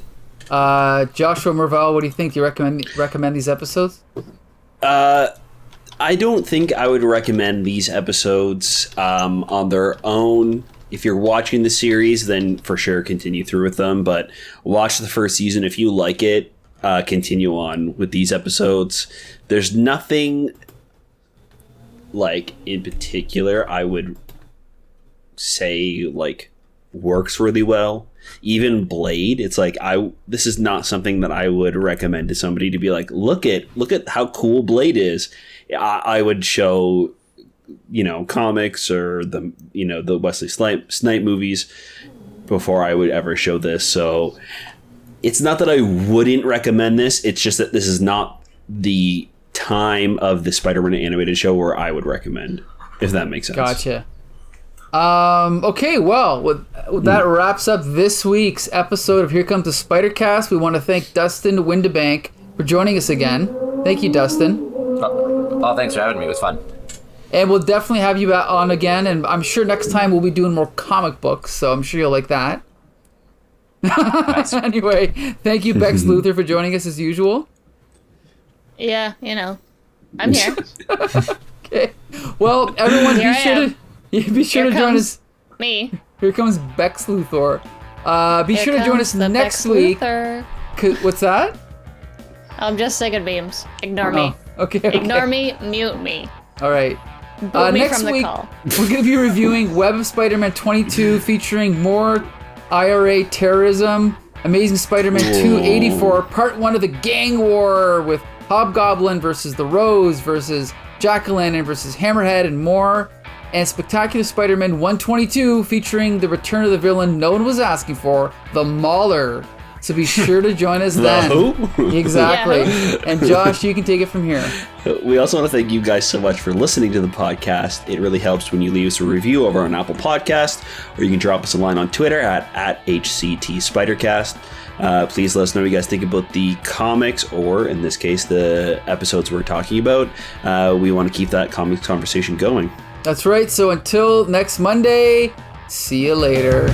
Mervell, what do you think? Do you recommend these episodes? I don't think I would recommend these episodes on their own. If you're watching the series, then for sure continue through with them. But watch the first season. If you like it, continue on with these episodes. There's nothing like in particular I would say like works really well. Even Blade, it's like this is not something that I would recommend to somebody to be like, look at how cool Blade is. I would show comics or the Wesley Snipes movies before I would ever show this. So it's not that I wouldn't recommend this, it's just that this is not the time of the Spider-Man animated show where I would recommend, if that makes sense. Gotcha. Okay, well, that wraps up this week's episode of Here Comes the Spider-Cast. We want to thank Dustin Windebank for joining us again. Thank you, Dustin. Oh, thanks for having me. It was fun. And we'll definitely have you on again, and I'm sure next time we'll be doing more comic books, so I'm sure you'll like that. Nice. Anyway, thank you, Bex Luthor, for joining us as usual. Yeah, I'm here. Okay. Well, everyone, be sure to join us. Me. Here comes Bex Luthor. Be sure to join us next week. What's that? I'm just singing memes. Ignore me. Okay. Ignore me. Mute me. All right. Boot me next from the week, call. We're going to be reviewing Web of Spider-Man 22, featuring more IRA terrorism, Amazing Spider-Man 284, Part 1 of the Gang War with Hobgoblin versus the Rose versus Jack-o'-lantern versus Hammerhead and more. And Spectacular Spider-Man 122, featuring the return of the villain no one was asking for, the Mauler. So be sure to join us then. Who? Exactly. Yeah. And Josh, you can take it from here. We also want to thank you guys so much for listening to the podcast. It really helps when you leave us a review over on Apple Podcast, or you can drop us a line on Twitter at HCTSpidercast. Please let us know what you guys think about the comics, or in this case, the episodes we're talking about. We want to keep that comics conversation going. That's right. So until next Monday, see you later.